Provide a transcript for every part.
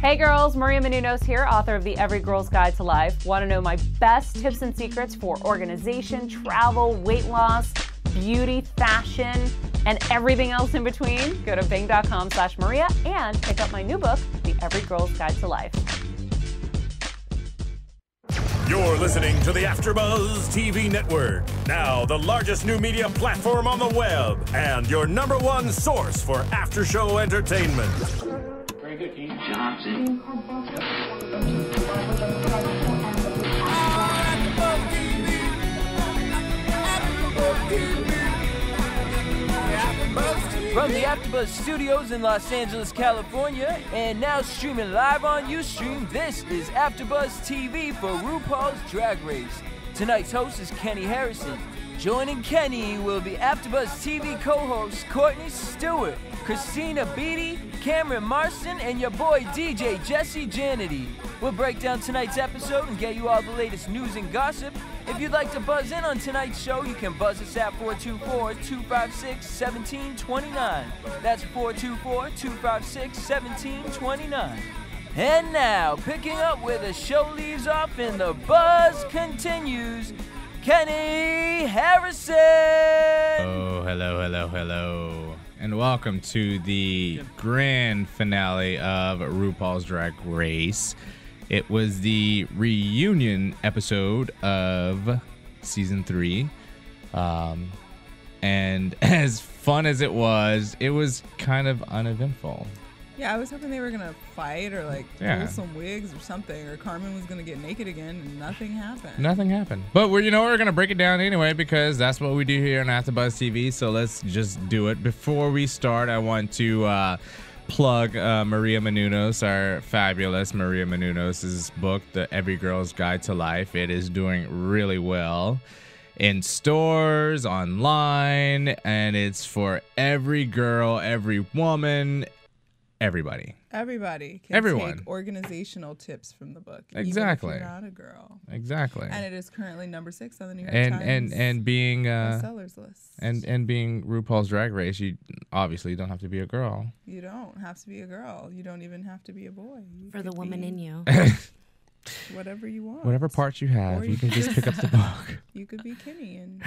Hey girls, Maria Menounos here, author of the Every Girl's Guide to Life. Want to know my best tips and secrets for organization, travel, weight loss, beauty, fashion, and everything else in between? Go to bing.com/Maria and pick up my new book, The Every Girl's Guide to Life. You're listening to the AfterBuzz TV Network, now the largest new media platform on the web and your #1 source for after-show entertainment. Very good, Keith Johnson. From the AfterBuzz studios in Los Angeles, California, and now streaming live on Ustream, this is AfterBuzz TV for RuPaul's Drag Race. Tonight's host is Kenny Harrison. Joining Kenny will be AfterBuzz TV co-hosts Courtney Stewart, Christina Beaty, Cameron Marston, and your boy DJ Jesse Janedy. We'll break down tonight's episode and get you all the latest news and gossip. If you'd like to buzz in on tonight's show, you can buzz us at 424-256-1729. That's 424-256-1729. And now, picking up where the show leaves off and the buzz continues, Kenny Harrison! Oh, hello. And welcome to the grand finale of RuPaul's Drag Race. It was the reunion episode of season 3. And as fun as it was kind of uneventful. Yeah, I was hoping they were going to fight or pull some wigs or something, or Carmen was going to get naked again, and nothing happened. But we're going to break it down anyway because that's what we do here on AfterBuzz TV, so let's just do it. Before we start, I want to plug Maria Menounos, our fabulous Maria Menounos' book, The Every Girl's Guide to Life. It is doing really well in stores, online, and it's for every girl, every woman, everybody can take organizational tips from the book. Exactly. Even if you're not a girl. Exactly. And it is currently number 6 on the New York Times and being bestsellers list. And being RuPaul's Drag Race, you obviously don't have to be a girl. You don't have to be a girl. You don't even have to be a boy. For the woman in you. Whatever you want. Whatever parts you have, you can just pick up the book. You could be Kenny and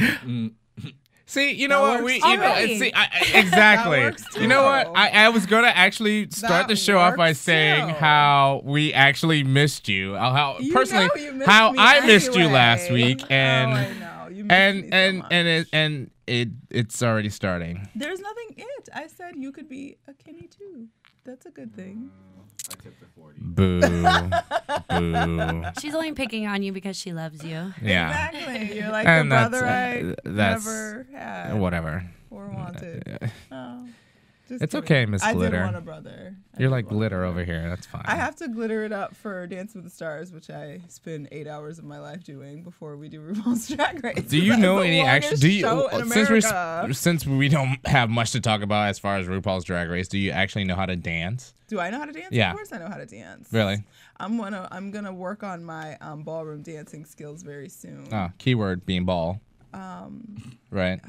See, you know what? Exactly. You know what? I was going to actually start the show off by saying how we actually missed you. How personally, how I missed you last week, and I know. You missed me so much. It's already starting. There's nothing I said you could be a Kenny too. That's a good thing. I tipped the 40. Boo. Boo. She's only picking on you because she loves you. Yeah. Exactly. You're like the brother I never had. Whatever. Or wanted. Oh, it's okay, Miss Glitter. I did want a brother. You're like glitter over here. That's fine. I have to glitter it up for Dance with the Stars, which I spend 8 hours of my life doing before we do RuPaul's Drag Race. Do you know any actual? Since we don't have much to talk about as far as RuPaul's Drag Race, do you actually know how to dance? Do I know how to dance? Yeah. Of course I know how to dance. Really? I'm gonna work on my ballroom dancing skills very soon. Oh, keyword being ball. Right.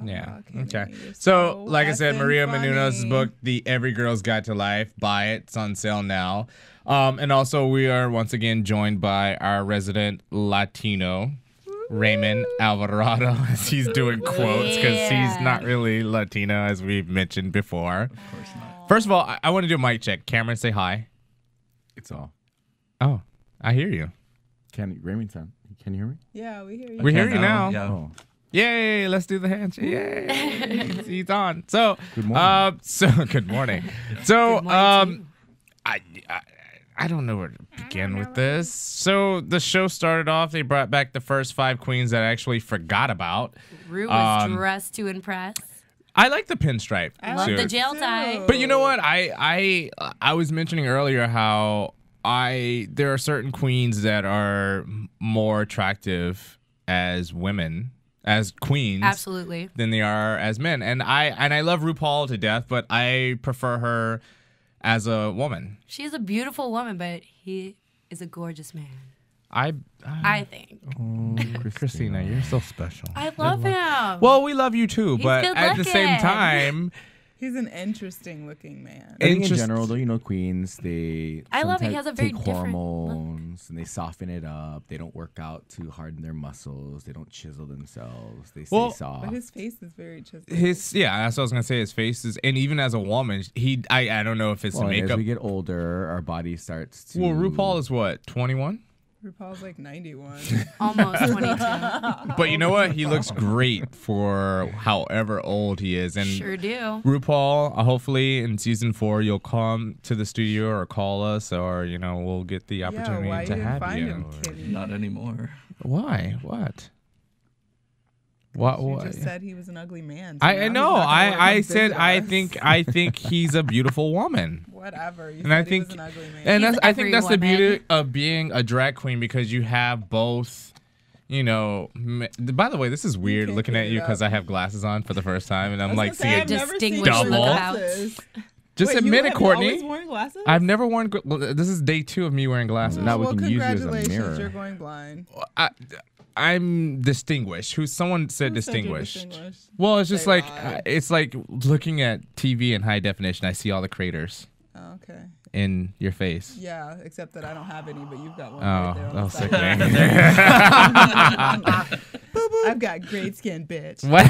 Yeah. Okay. So, like I said, Maria Menounos' book, The Every Girl's Guide to Life. Buy it. It's on sale now. And also, we are once again joined by our resident Latino, Raymond Alvarado, as he's doing quotes because he's not really Latino, as we've mentioned before. Of course not. First of all, I want to do a mic check. Cameron, say hi. It's all. Oh, I hear you. Raymond, can you hear me? Yeah, we hear you. We hear you now. Yeah. Oh. Yay, let's do the handshake. Yay. He's on. So, good morning. Good morning. So, Good morning I don't know where to begin with this. So, the show started off, they brought back the first 5 queens that I actually forgot about. Ru was dressed to impress. I like the pinstripe. I love the jail tie. But you know what? I was mentioning earlier how there are certain queens that are more attractive as women, as queens, absolutely, than they are as men. And I love RuPaul to death, but I prefer her as a woman. She's a beautiful woman, but he is a gorgeous man. I think. Oh, Christina, you're so special. I love him. Well, we love you too, He's but good at the same looking. time, He's an interesting looking man. I think in general, though, you know, queens, I love it. He has a very take different hormones and they soften it up. They don't work out to harden their muscles. They don't chisel themselves. They stay soft. But his face is very chiseled. That's what I was gonna say. His face is, and even as a woman, I don't know if it's the makeup. As we get older, our body starts to. Well, RuPaul is what, 21? RuPaul's like 91. Almost 22. But you know what? He looks great for however old he is. And sure do. RuPaul, hopefully in season 4, you'll come to the studio or call us, or, you know, we'll get the opportunity to have you. Him, not anymore. Why? What? You just said he was an ugly man. So I know. I said I think he's a beautiful woman. Whatever. You and said I think he was an ugly man. And I think that's the beauty of being a drag queen, because you have both. You know, by the way, this is weird looking at you because I have glasses on for the first time, and I'm like seeing double. Just admit it, Courtney. Always worn glasses? I've never worn. This is day 2 of me wearing glasses. Now we can use you as a mirror. You're going blind. I'm distinguished. Someone said distinguished. Well, it's just like it's like looking at TV in high definition. I see all the craters. Oh, okay. In your face. Yeah, except that I don't have any, but you've got one right there. Oh, sickening. I've got great skin, bitch. What?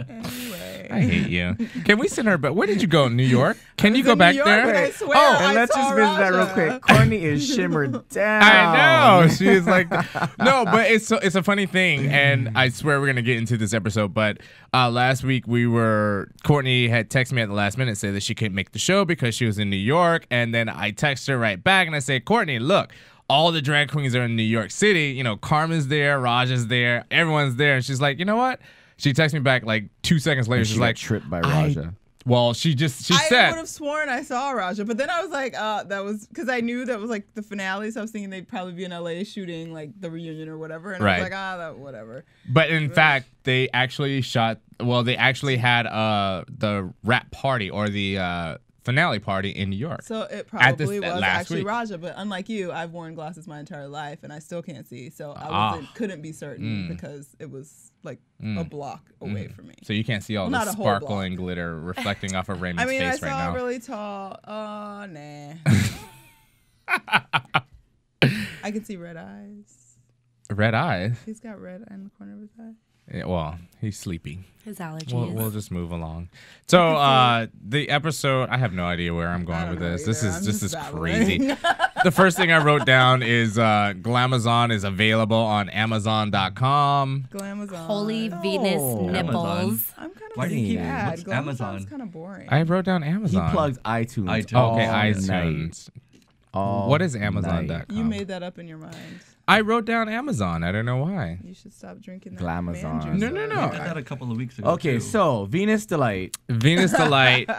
Anyway. I hate you. Can we send her back? Where did you go? New York? Can you go back there? I swear, and let's just visit that real quick. Courtney is shimmered down. I know. She's like, no, but it's a funny thing, and I swear we're gonna get into this episode. But last week Courtney had texted me at the last minute, said that she couldn't make the show because she was in New York, and then I texted her right back and I said, Courtney, look, all the drag queens are in New York City. You know, Carmen's there, Raja's there, everyone's there, and she's like, you know what? She texted me back like 2 seconds later. She's like, tripped by Raja. Well, she said. I would have sworn I saw Raja, but then I was like, that was because I knew that was like the finale, so I was thinking they'd probably be in LA shooting like the reunion or whatever, and I was like, whatever. But in fact, they actually shot. Well, they actually had the rap party or the finale party in New York. So it probably was actually Raja, but unlike you, I've worn glasses my entire life and I still can't see, so I couldn't be certain because it was like a block away from me. So you can't see all the sparkle and glitter reflecting off of Raymond's face right now. I saw really tall. Oh, nah. I can see red eyes. Red eyes? He's got red eye in the corner of his eye. Yeah, well, he's sleepy. His allergies. We'll just move along. So the episode, I have no idea where I'm going with this. This is crazy. The first thing I wrote down is Glamazon is available on Amazon.com. Glamazon. Holy Venus nipples. I'm kind of Why do you keep sad. Amazon? Kind of boring. I wrote down Amazon. He plugs iTunes. Okay, iTunes. What is Amazon.com? You made that up in your mind. I wrote down Amazon. I don't know why. You should stop drinking that Glamazon. man juice. No. I did that a couple of weeks ago. Okay, so Venus Delight. Venus Delight,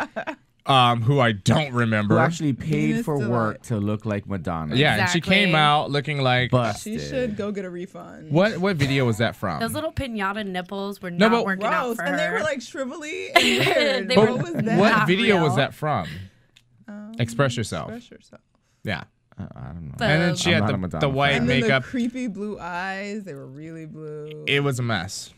who I don't remember. Who actually paid for work to look like Madonna. Yeah, and she came out looking like... busted. She should go get a refund. What video was that from? Those little pinata nipples were not working out for her. And they were like shrivelly and weird. What was that? What video was that from? Express Yourself. Express Yourself. Yeah. I don't know. And then she had the white and then makeup. The creepy blue eyes. They were really blue. It was a mess.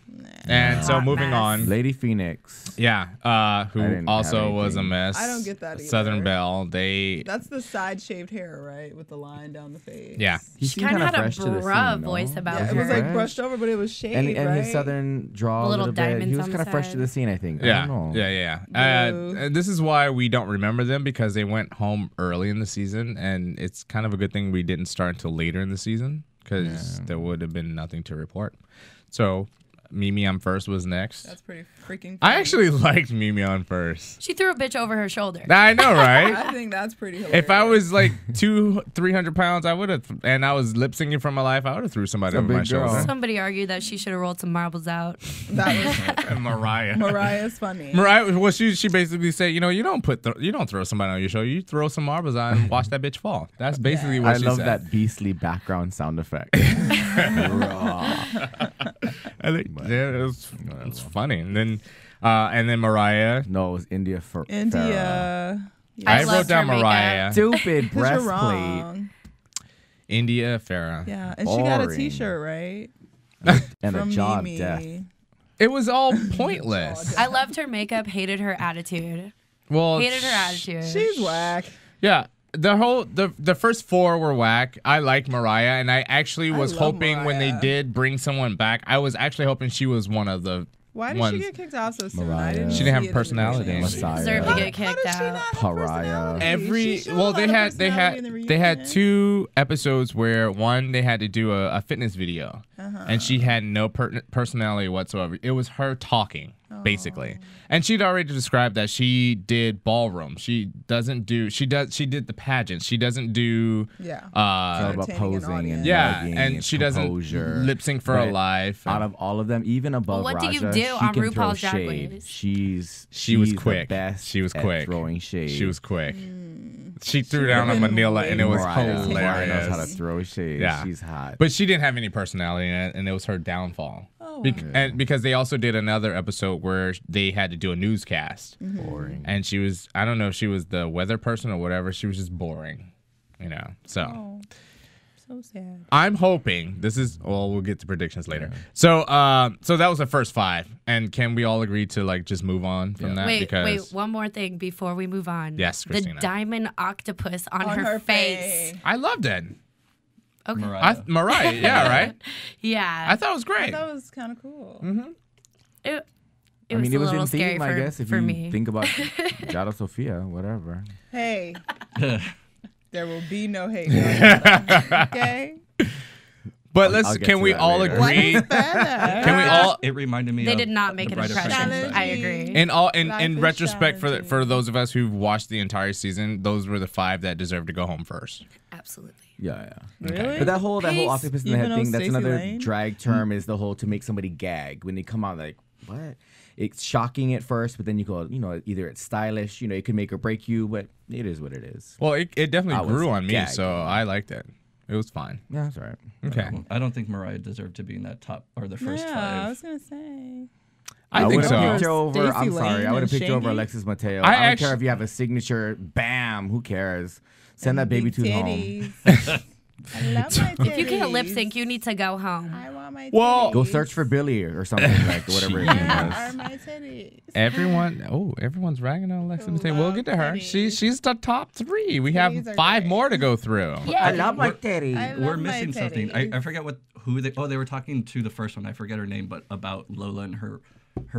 And so moving on. Lady Phoenix. Yeah. Who also was a mess. I don't get that either. Southern Belle. That's the side shaved hair, right? With the line down the face. Yeah. She kind of had a bruh voice about her. It was like brushed over, but it was shaved, and right? his southern draw a little bit. He was kind of fresh to the scene, I think. Yeah. I don't know. Yeah. This is why we don't remember them, because they went home early in the season, and it's kind of a good thing we didn't start until later in the season, because there would have been nothing to report. So Mimi Imfurst was next. That's pretty freaking funny. I actually liked Mimi Imfurst. She threw a bitch over her shoulder. I know, right? I think that's pretty hilarious. If I was like 200-300 pounds, I would have, and I was lip syncing for my life, I would have threw somebody over my shoulder. Somebody argued that she should have rolled some marbles out. That was Mariah. Mariah's funny. Mariah, well, she basically said, you know, you don't throw somebody on your shoulder, you throw some marbles on and watch that bitch fall. That's basically what she said. I love that beastly background sound effect. I think it's funny. And then Mariah. No, it was India Ferrah. India. I wrote down Mariah. Stupid breastplate. India Ferrah. Yeah, and she got a T-shirt, right? And from a job Mimi. death. It was all pointless. I loved her makeup, hated her attitude. Well, Hated her attitude. She's whack. yeah. The first 4 were whack. I liked Mariah, and I actually was hoping when they did bring someone back, I was actually hoping she was one of the Why did ones. she get kicked off so soon? Mariah. She didn't have a personality. Messiah. Deserved to get How kicked does she not out. have Pariah. personality? She showed a lot of personality in the they had reunion. 2 episodes where one they had to do a fitness video, and she had no personality whatsoever. It was her talking basically, and she'd already described that she did ballroom. She did the pageant. She doesn't do It's all about Entertaining an posing audience. and yeah, mugging and she composure. doesn't lip sync for a But life. Out of all of them, even above Well, what do Raja, you do she on can throw RuPaul's Drag shade. Race? She was the quick. best She was at quick. throwing shade. She was quick. She threw down on would've been Manila, way and it was Mariah knows how to hilarious. throw shade. Yeah. She's hot. But she didn't have any personality in it, and it was her downfall. And because they also did another episode where they had to do a newscast, boring. and she was, I don't know if she was the weather person or whatever, she was just boring, so So sad. I'm hoping we'll get to predictions later. So that was the first 5, and can we all agree to like just move on from that? Wait, one more thing before we move on. Yes, Christina. The diamond octopus on her face. I loved it. Okay. Mariah, yeah, right? Yeah. I thought it was great. That was kind of cool. It I was mean, a it was little in scary theme, I guess, if for you me. think about Yara Sofia, whatever. Hey, there will be no hate. Okay. But I'll get can to we that all later. agree? Can we all? It reminded me They of did not make the an Bride of impression. Frankenstein. I agree. In Life is retrospect, challenging. for those of us who've watched the entire season, those were the 5 that deserved to go home first. Absolutely. Yeah. Really? But that whole octopus in the Even head though thing, that's Stacy another Lane? drag term is the whole to make somebody gag. When they come out like, what? It's shocking at first, but then you go, either it's stylish, it could make or break you, but it is what it is. Well, it I definitely was grew on me, gagging. so I liked it. It was fine. Yeah, that's all right. Okay. I don't think Mariah deserved to be in that top or the first Yeah, I 5. was gonna say. I think would've so. picked her over. Stacey I'm sorry. Lane I would have and picked her over Shangy? Alexis Mateo. I I don't actu- care if you have a signature. Bam. Who cares? Send that baby Big tooth home. titties. I love my titties. If you can't lip sync, you need to go home. I want my titties. Well- Go search for Billy or something like whatever his name Yeah, are was. my titties. Everyone's ragging on Alexis Mateo. We'll get to her. titties. She's the top 3. We have Titties are 5 great. more to go through. I love my titties. I We're love my missing something. titties. I forget who they were talking to the first one. I forget her name, but about Lola and her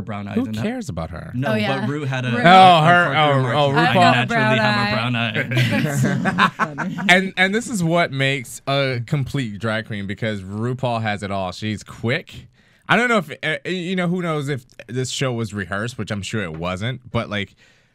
brown eyes. Who and cares about her? No, Oh, yeah. but Rue had a Rue. Oh, I RuPaul. naturally have a brown eye. And this is what makes a complete drag queen, because RuPaul has it all. She's quick. I don't know if who knows if this show was rehearsed, which I'm sure it wasn't, but like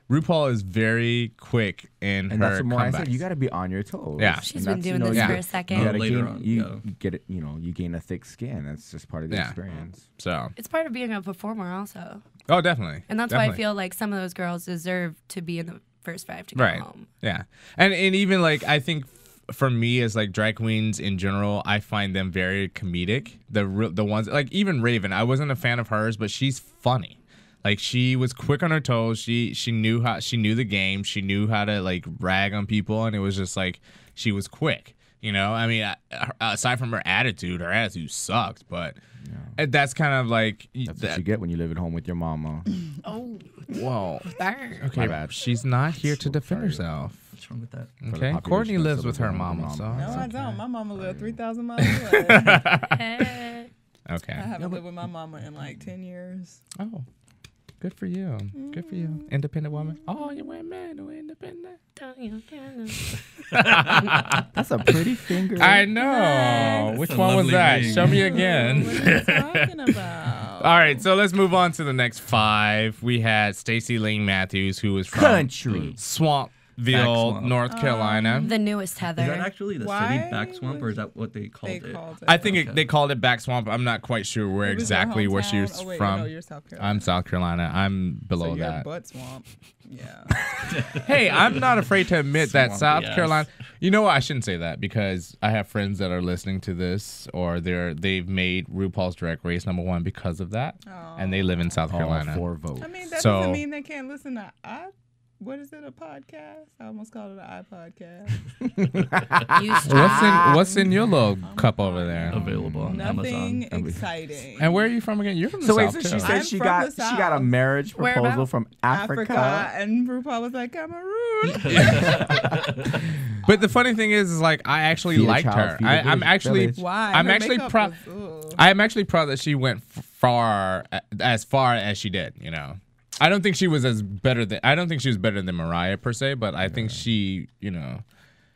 RuPaul is very quick in And her that's what Mariah comebacks. said. You got to be on your toes. Yeah. She's And been that's, doing this for a second. You gotta Later gain, on, you get it. You gain a thick skin. That's just part of the Yeah. experience. So, It's part of being a performer also. oh, definitely. And that's why I Definitely. feel like some of those girls deserve to be in the first 5 to go Right. home. Yeah. And even like, I think for me as like drag queens in general, I find them very comedic. The ones like even Raven, I wasn't a fan of hers, but she's funny. Like she was quick on her toes. She knew the game. She knew how to like rag on people, and it was just like she was quick. I mean, aside from her attitude sucked, but that's kind of like That's what you get when you live at home with your mama. Oh, Whoa. burn. Okay, My bad. she's not here to defend herself. What's wrong with that? Okay, population Courtney of lives with her Southern mama, so No, it's I okay. don't. My mama lived 3,000 miles away. I Okay. haven't lived with my mama in like 10 years. Oh, good for you. Good for you. Independent woman. Oh, you women who independent. That's a pretty finger. I know. Which a one was lovely that? ring. Show me What again. are you talking about? All right, so let's move on to the next 5. We had Stacy Lane Matthews, who is from Country. Swampville, Swamp. North Carolina. The newest Heather. Is that actually the Why city back swamp, or is that what they called They it? called it. I think Okay. they called it Back Swamp. I'm not quite sure where It was your exactly where she hometown? was Oh, wait, from. No, you're South Carolina. I'm South Carolina. I'm below so you're that. butt swamp. Yeah. Hey, I'm not afraid to admit that Swampy South ass. Carolina. You know what? I shouldn't say that, because I have friends that are listening to this, or they've made RuPaul's Drag Race #1 because of that, and they live in South All Carolina. 4 votes. I mean, that So- doesn't mean they can't listen to us. what is it? A podcast? I almost called it an iPodcast. What's in your little cup over there? Available on Nothing Amazon. exciting. And where are you from again? You're from the So wait, South so she too. said I'm she from got the she got a South. marriage proposal Whereabouts? from Africa. And RuPaul was like, Cameroon. But the funny thing is like I actually Feed a liked child, her. feed a I'm actually village. Why? I'm Her actually makeup proud. was, ugh. I'm actually proud that she went as far as she did. You know, I don't think she was better than Mariah per se, but I think she, you know,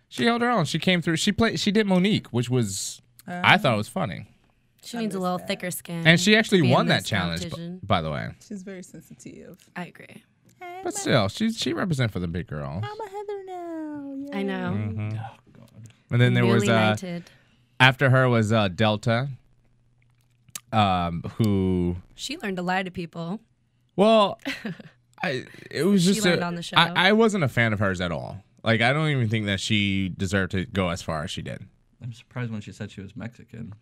she held her own. She came through. She did Monique, which was I thought it was funny. She needs a little thicker skin. And she actually to be in won that this challenge, competition. by the way. She's very sensitive. I agree. But still, she represents for the big girl. I'm a Heather now. Yay. I know. Mm-hmm. And then there was Newly knighted. after her was Delta, who She learned to lie to people. well, it was She just learned on the show. I wasn't a fan of hers at all. Like I don't even think that she deserved to go as far as she did. I'm surprised when she said she was Mexican.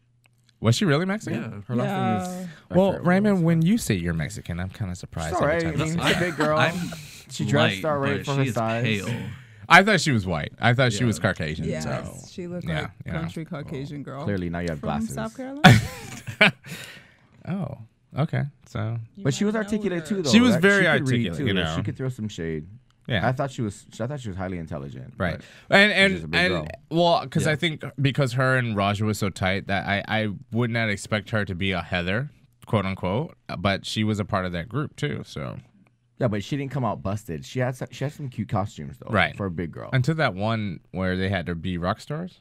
Was she really Mexican? Yeah. Her last name is. Well, Raymond, when you say you're Mexican, I'm kind of surprised. It's all right. I every time. mean, she's a big girl. She dressed all right for her size. Pale. I thought she was white. I thought she was Caucasian. Yes, So. she looked Yeah, like yeah. country Caucasian girl. Clearly, now you have From glasses. South Carolina. Oh, okay. So But she was might know articulate her. too, though. She was Like, very she could read, articulate, too. you Like, know. She could throw some shade. yeah. I thought she was highly intelligent. Right. but And she's a big girl. well, because I think because her and Raja was so tight that I would not expect her to be a Heather, quote unquote, but she was a part of that group too. So Yeah, but she didn't come out busted. She had some cute costumes though. Right. For a big girl. until that one where they had to be rock stars,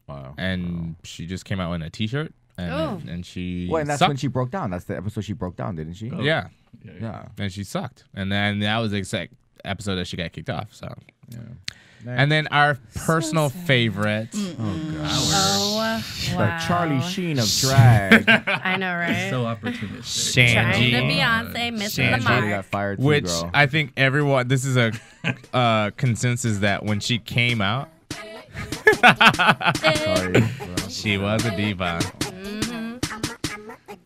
Wow. and she just came out in a T-shirt, and she Well, and that's sucked. when she broke down. That's the episode she broke down, didn't she? yeah, Yeah. and she sucked, and then that was the exact episode that she got kicked off. So. Yeah. And then our personal favorite. Oh, wow. The Charlie Sheen of drag. I know, right? So opportunistic. Trying to Shangy. Beyonce, missing the Shangy. Charlie mark. got fired too, Which girl. I think everyone, this is a consensus that when she came out, Sorry. she was a diva.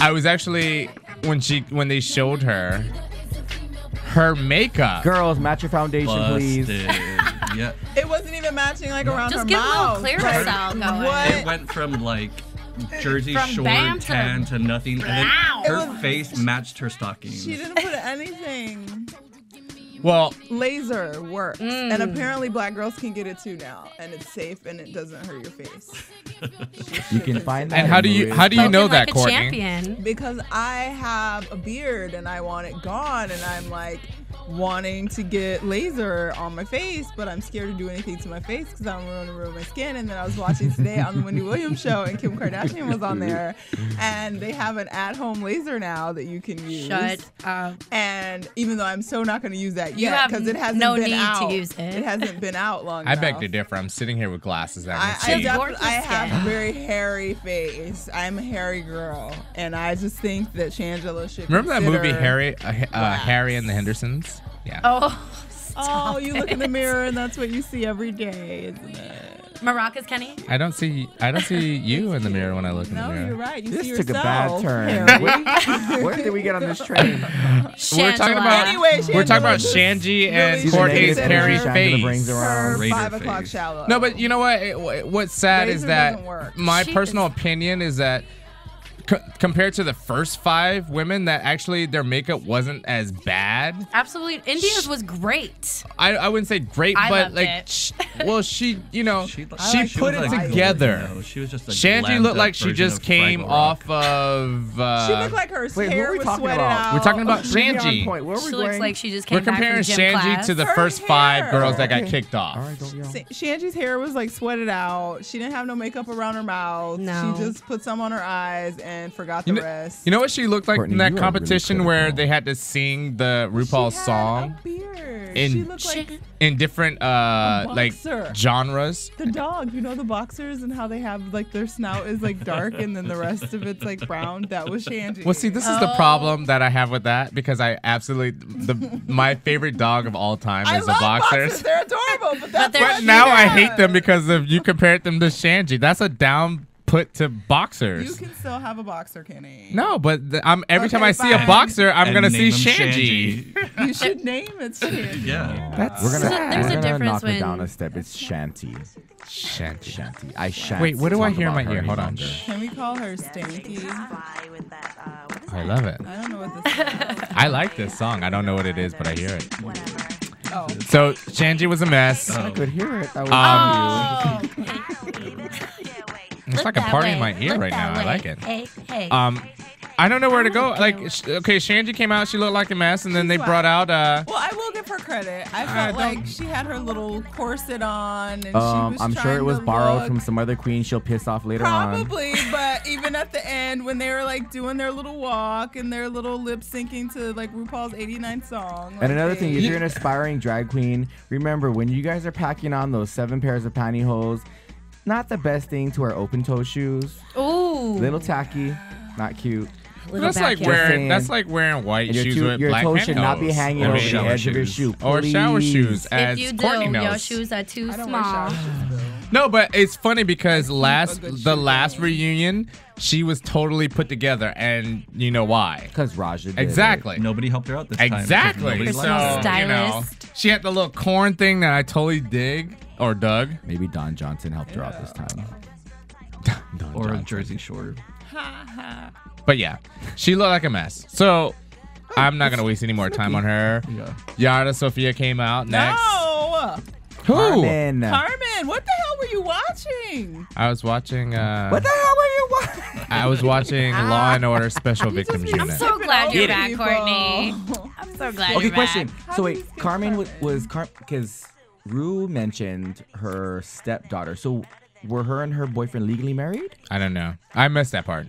I was actually, when they showed her makeup. Girls, match your foundation, please. Yeah. It wasn't even matching like around her Just get a little mouth. clear Like, cell going. what? It went from like Jersey From Shore bam to tan to nothing, and then Wow. her face matched her stockings. She didn't put anything. Well, Laser works. And apparently black girls can get it too now. And it's safe and it doesn't hurt your face. You can find that. and how do you know Spoken that, like a Courtney? champion. Because I have a beard and I want it gone and I'm like wanting to get laser on my face, but I'm scared to do anything to my face because I don't want to ruin my skin. And then I was watching today on the Wendy Williams show and Kim Kardashian was on there, and they have an at-home laser now that you can use. Shut up. And even though I'm so not going to use that You yet have because it hasn't no been need to out. use it. It hasn't been out long I enough. beg to differ. I'm sitting here with glasses that I, I see. Gorgeous I have skin. a very hairy face. I'm a hairy girl, and I just think that Shangela should. Remember that movie consider Harry and the Hendersons? Yeah. Oh, Oh, you look in the mirror, and that's what you see every day, isn't it? Maracas, Kenny? I don't see you in the mirror when I look in the No, mirror. you're right. You This see took yourself. a bad turn. Harry. Where did we get on this train? We're talking about Anyway, we're talking about Shangela, Shangy and really Courtney's consider hairy Shangela brings face. around. Her Raider 5 o'clock face. shallow. No, but you know what? What's sad is Razor that doesn't work. my She personal is- opinion is that compared to the first 5 women, that actually their makeup wasn't as bad. Absolutely. India's was great. I wouldn't say great, I but loved like, it. she put it was like together. no, she was just a Shangy glammed looked up like she version just of came Fraggle Rock. off of. She looked like her Wait, who hair are we was talking sweated about? out. We're talking about Bring me on Shangy. point. Where are we She going? looks like she just came We're back comparing from gym Shangy class. to the Her first 5 hair. girls that got Okay. kicked off. All right, don't yell. Shangy's hair was like sweated out. She didn't have no makeup around her mouth. No. She just put some on her eyes and forgot the rest. You know what she looked like Courtney, in that you are competition really where critical. they had to sing the RuPaul She had song a beard. in- She looked like in different like boxer. genres? the dog. You know the boxers and how they have like their snout is like dark and then the rest of it's like brown. That was Shangy. Well, see, this is the problem that I have with that because I absolutely my favorite dog of all time I is love a boxer. boxers. They're adorable, but that's they're what But she now I does. hate them because of you compared them to Shangy. That's a down put to boxers. You can still have a boxer, Kenny. No, but every time Okay, I see a fine. boxer, I'm And gonna see name him Shangy. You should name it Shanty. Yeah. We're gonna, There's a we're gonna difference knock it when- down a step. It's Shanty. Shanty. I shan't. Wait, what do I talk hear in about my her ear? any Hold on. longer. Can we call her Stanky? I love it. I don't know what this is. I like this song. I don't know what it is, but I hear it. Oh. So Shanji was a mess. I could hear it. That was It's like a party in my ear right now. I like it. Hey. I don't know where to go. Like, okay, Shanji came out. She looked like a mess, and then they brought out. Well, I will give her credit. I felt like she had her little corset on, and she was I'm sure trying it was to borrowed look- from some other queen she'll piss off later on. Probably, but even at the end, when they were like doing their little walk and their little lip syncing to like RuPaul's '89 song. And another thing, if you're an aspiring drag queen, remember when you guys are packing on those 7 pairs of pantyhose, not the best thing to wear open-toe shoes. Ooh. Little tacky, not cute. That's like wearing white And your shoes two- with your black toes should not be pantyhose. hanging Or over the shower edge of your shoes. shoe. Or shower Please. shoes, If as you do, Courtney knows. your shoes are too I don't wear small. shower shoes, though. No, but it's funny because a good the shoe last game. reunion, she was totally put together, and you know why? Because Raja did Exactly. Nobody helped her out this time. Exactly. Nobody So, liked her. you know, she had the little corn thing that I totally dig or dug. it. Maybe Don Johnson helped her out this time. Don Or a Johnson. Jersey Shore. But yeah, she looked like a mess. So I'm not gonna waste any more time on her. Yeah. Yara Sofia came out next. No! Who? Carmen. Carmen, what the hell were you watching? I was watching. What the hell were you watching? I was watching Law and Order Special Victims I'm Unit. so glad you're back, People. Courtney. I'm so glad Okay, you're question. back. So wait, Carmen was because Rue mentioned her stepdaughter. So were her and her boyfriend legally married? I don't know. I missed that part.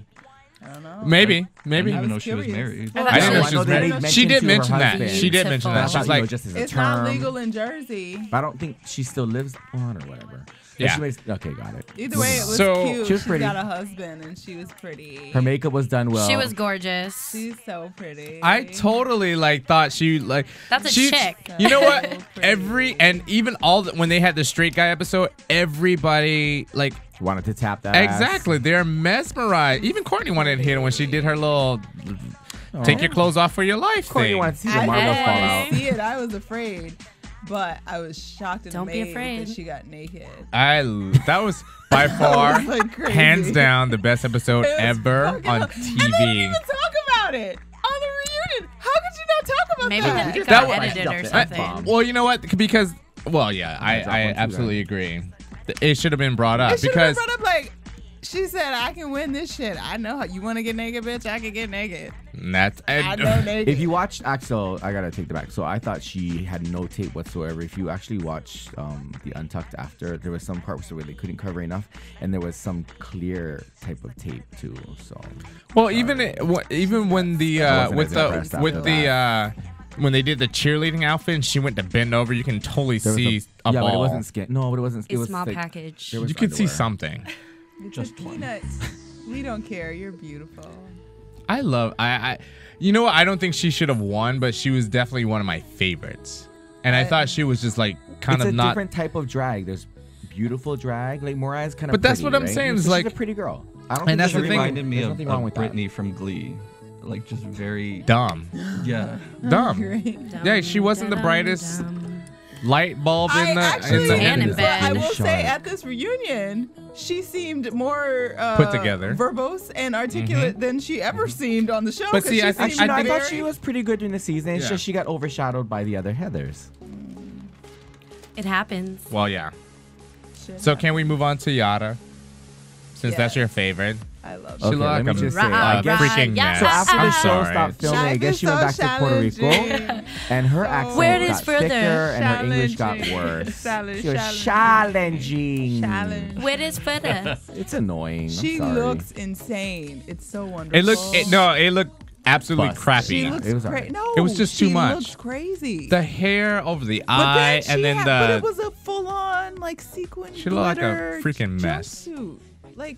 I don't know. Maybe. I didn't even was know she was curious. married. I didn't know I she know was they married. made mention She did to her mention that. husband. She did mention I that. thought, She's you know, like, just as a It's term. not legal in Jersey. I don't think she still lives on or whatever. But Yeah. she makes, okay, got it. Either way, it was So- cute. She was She's pretty. got a husband, and she was pretty. Her makeup was done well. She was gorgeous. She's so pretty. I totally thought she like. That's a she, chick. You know what? So pretty. Even when they had the straight guy episode, everybody like wanted to tap that ass. exactly. They're mesmerized. Even Courtney wanted to hit it when she did her little take your clothes off for your life Courtney thing. wanted to see I the marbles didn't fall want out. to see it. I was afraid, but I was shocked and Don't be amazed afraid. that she got naked. That was by far, was, like, crazy. hands down, the best episode It was ever fucking- on And they didn't TV. even talk about it on the reunion. How could you not talk about Maybe that? because it That got was- edited or I- something. F-bomb. Well, you know what? Because yeah, I drop one too, absolutely then. agree. It should have been brought up It should have because been brought up like, she said, I can win this shit. I know how you want to get naked, bitch. I can get naked. that's I know naked. If you watched Axel, I gotta take that back. So I thought she had no tape whatsoever. If you actually watched the Untucked after, there was some parts where they couldn't cover enough, and there was some clear type of tape too. So well, even when the I wasn't with as the impressed with after the when they did the cheerleading outfit and she went to bend over, you can totally there was see a yeah, ball. but it wasn't skin. No, but it wasn't. It It's was small like, package. there was You could see underwear. something. Just one. Peanuts. We don't care. You're beautiful. I love I you know what? I don't think she should have won, but she was definitely one of my favorites. And I thought she was just like kind It's of a not. different type of drag. There's beautiful drag. Like Mariah's kind of. But that's pretty, what I'm right? saying, So is she's like- a pretty girl. I don't. And think that's there's the It thing. reminded me there's of nothing wrong with that. Britney from Glee. Like, just very... Dumb. Yeah. Dumb. Great. Yeah, she wasn't the brightest light bulb in the actually, And in bed. I will Sharp. say at this reunion, she seemed more Put together. verbose and articulate than she ever seemed on the show. But 'cause see, she I seemed think- I very- thought she was pretty good during the season. It's Yeah. just she got overshadowed by the other Heathers. It happens. Well, yeah. Shit, So can we move on to Yara? Since that's Yes. your favorite. I love She Okay, it. looked let me like a just say, Right, I guess. freaking yeah. mess. So after the I'm show sorry. stopped filming, I Life guess is she went so back to Puerto Rico, challenging. and her So accent Where it got is further. thicker, and her English got Challenging. worse. Challenge- She was challenging. challenging. Challenge. Where is further? It's annoying. She I'm sorry. looks insane. It's so wonderful. It looked absolutely Bust. crappy. She looks It was crazy. alright. No, It was just too she much. looks crazy. The hair over the But eye, she and then but it the was a full-on like sequin. She looked like a glitter freaking mess. jumpsuit. Like,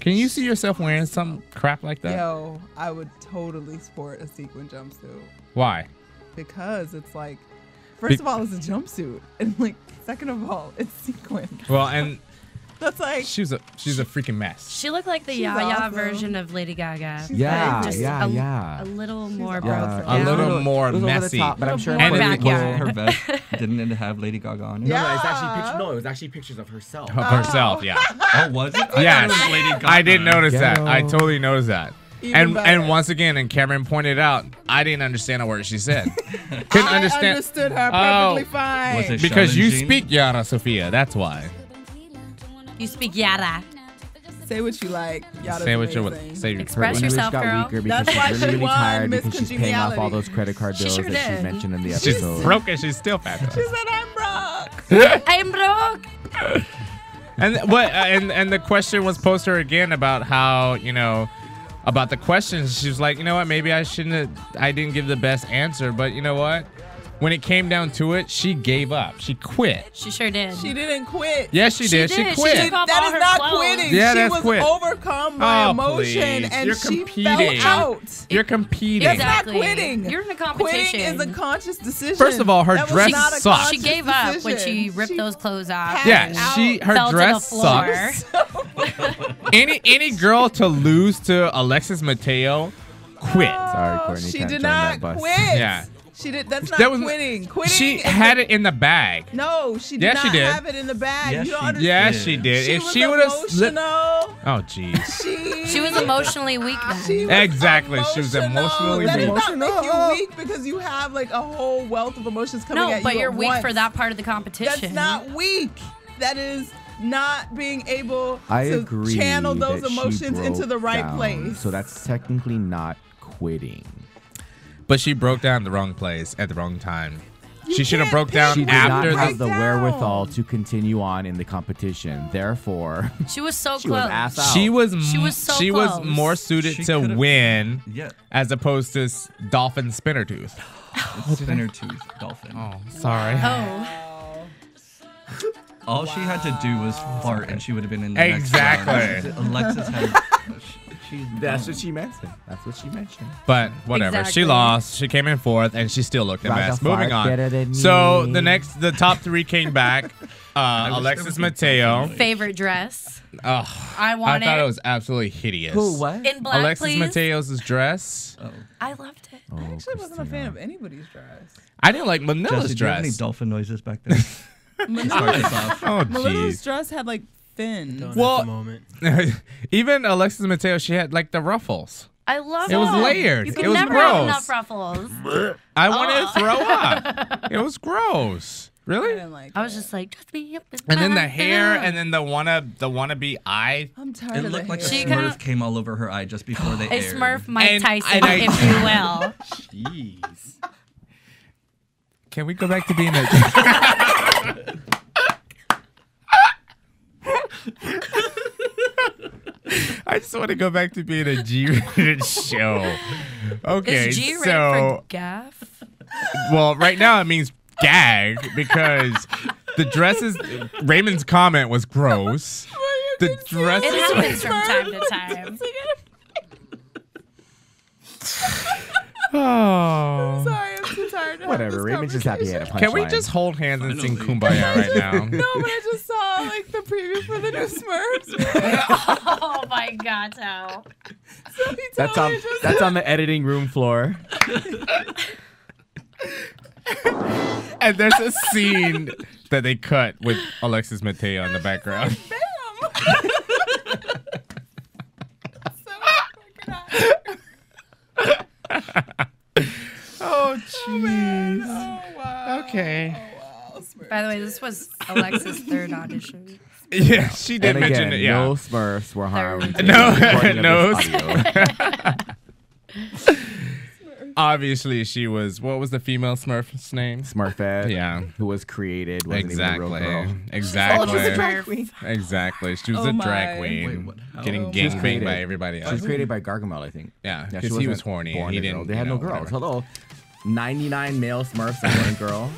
Can you see yourself wearing some crap like that? yo, I would totally sport a sequin jumpsuit Why? because it's like, first of all, it's a jumpsuit, and like, second of all, it's sequin. Well, and That's like she's a freaking mess. She looked like the She's Yaya awesome. version of Lady Gaga. Yeah, Just yeah. A little more Yeah, broke. A little more it was over the messy. top, but I'm sure. more it was- backyard. Her vest didn't it have Lady Gaga on it? No, it's actually pictures. No, it was actually pictures of herself. Of herself, yeah. Oh, was it? I thought Yes, it was Lady Gaga. I did notice that. I Ghetto. totally noticed that. Even And better. and once again, and Cameron pointed out, I didn't understand a word she said. Couldn't I understand. understood her perfectly Oh. fine. Was it Because you challenging? speak Yara Sofia, that's why. You speak Yara. Say what you like. Yada's Say what you amazing. say. Express English yourself, got girl. weaker because That's why she's she really, really won tired Miss because she's paying off all Congeniality. those credit card She bills sure that she's did. mentioned in the She's episode. broke and she's still fabulous. She said, I'm broke. I'm broke. And the question was posed to her again about how, about the questions. She was like, you know what, maybe I didn't give the best answer, but you know what? When it came down to it, she gave up. She quit. She sure did. She didn't quit. Yes, she did. She quit. She took off That all is her not clothes. quitting. Yeah, she that's was quit. overcome by Oh, emotion please. and You're she competing. fell out. You're competing. It's not Exactly. quitting. You're in a competition. Quitting is a conscious decision. First of all, her That was dress not a sucks. She conscious gave up when decision. she ripped those clothes off. passed Yeah, out. her Fell to the dress floor. sucks. Any girl to lose to Alexis Mateo, quit. Sorry, Courtney. She can't did join not that bus. quit. Yeah. She did. That's not That was- quitting. Quitting. She is had it in the bag. No, she did Yeah, not she did. have it in the bag. Yes, you don't she understand. Yeah, did. she did. She If was she would have slipped. emotional. Oh, jeez. She was emotionally weak She then. was Exactly, she was emotionally That weak. does not make Emotional. you weak because you have like a whole wealth of emotions coming No, at you but you're at weak once. for that part of the competition. That's not weak. That is not being able I to agree. channel those that she emotions into broke the right down, place. So that's technically not quitting. But she broke down the wrong place at the wrong time. You She should have can't broke down She pick did not after have the down. wherewithal to continue on in the competition. Therefore, She was so she close. was ass out. She was so she was close. more suited She to could've- win Yeah. as opposed to Dolphin Spinnertooth. Spinner tooth dolphin. Oh, sorry. Oh, All she had to do was fart, and she would have been in the Exactly. next round. Alexis had. She's That's dumb. what she mentioned. That's what she mentioned. But whatever. Exactly. She lost. She came in fourth, and she still looked a Like mess. a Moving fart better on. than So me. the top three came back. wish there Alexis was a Mateo. favorite dress. Ugh, I I want thought it. it was absolutely hideous. Who? What? In black, Alexis please. Mateo's dress. Oh. I loved it. Oh, I actually wasn't a fan Christina. of anybody's dress. I didn't like Manila's Jesse, do you have any dress. dolphin noises back there? Start Manila's, this off. Oh, Manila's jeez. dress had like fins. Don't Well- at the moment. Even Alexis Mateo, she had like the ruffles. I love It was them. layered. You It can was never gross. have enough ruffles. I wanted to throw up. It was gross. I Really? didn't like I was it. just like, just be up. And then the hair, and then the wannabe eye. I'm tired It of looked the like a hair. She Smurf kinda- came all over her eye just before they a aired. Smurf Mike And- Tyson, and I- if you will. Jeez. Can we go back to being a? I just want to go back to being a G-rated show. Okay, Is G rated so for gaff? well, right now it means gag because the dresses. Raymond's comment was gross. The dresses. It happens from time to time. Oh. Sorry, I'm too tired. To Whatever. Have Raymond's this just happy he had a punchline. Can we just hold hands and sing Finally. Kumbaya right now? No, but I just saw like the preview for the new Smurfs. Oh my God, how? So he That's totally on. just- That's on the editing room floor. And there's a scene that they cut with Alexis Mateo in the background. Bam! So fucking hot. Oh, jeez. Oh wow. Okay. Oh wow. Smurfs. By the way, this was Alexa's third audition. Yeah, she did And mention again, it. Yeah. no Smurfs were harmed. in No- the recording of no this audio. Obviously, she was. What was the female Smurf's name? Smurfette. Yeah. Who was created. Wasn't even a real Exactly. girl. Exactly. Oh, she's a drag queen. Exactly. She was Oh a drag my. queen. Wait, what? How? Getting Oh She was gangbanged created. by everybody She else. was created by Gargamel, I think. Yeah, she because he was wasn't horny and born he a girl. didn't. They had you no know, girls. whatever. Hello. 99 male Smurfs and one girl.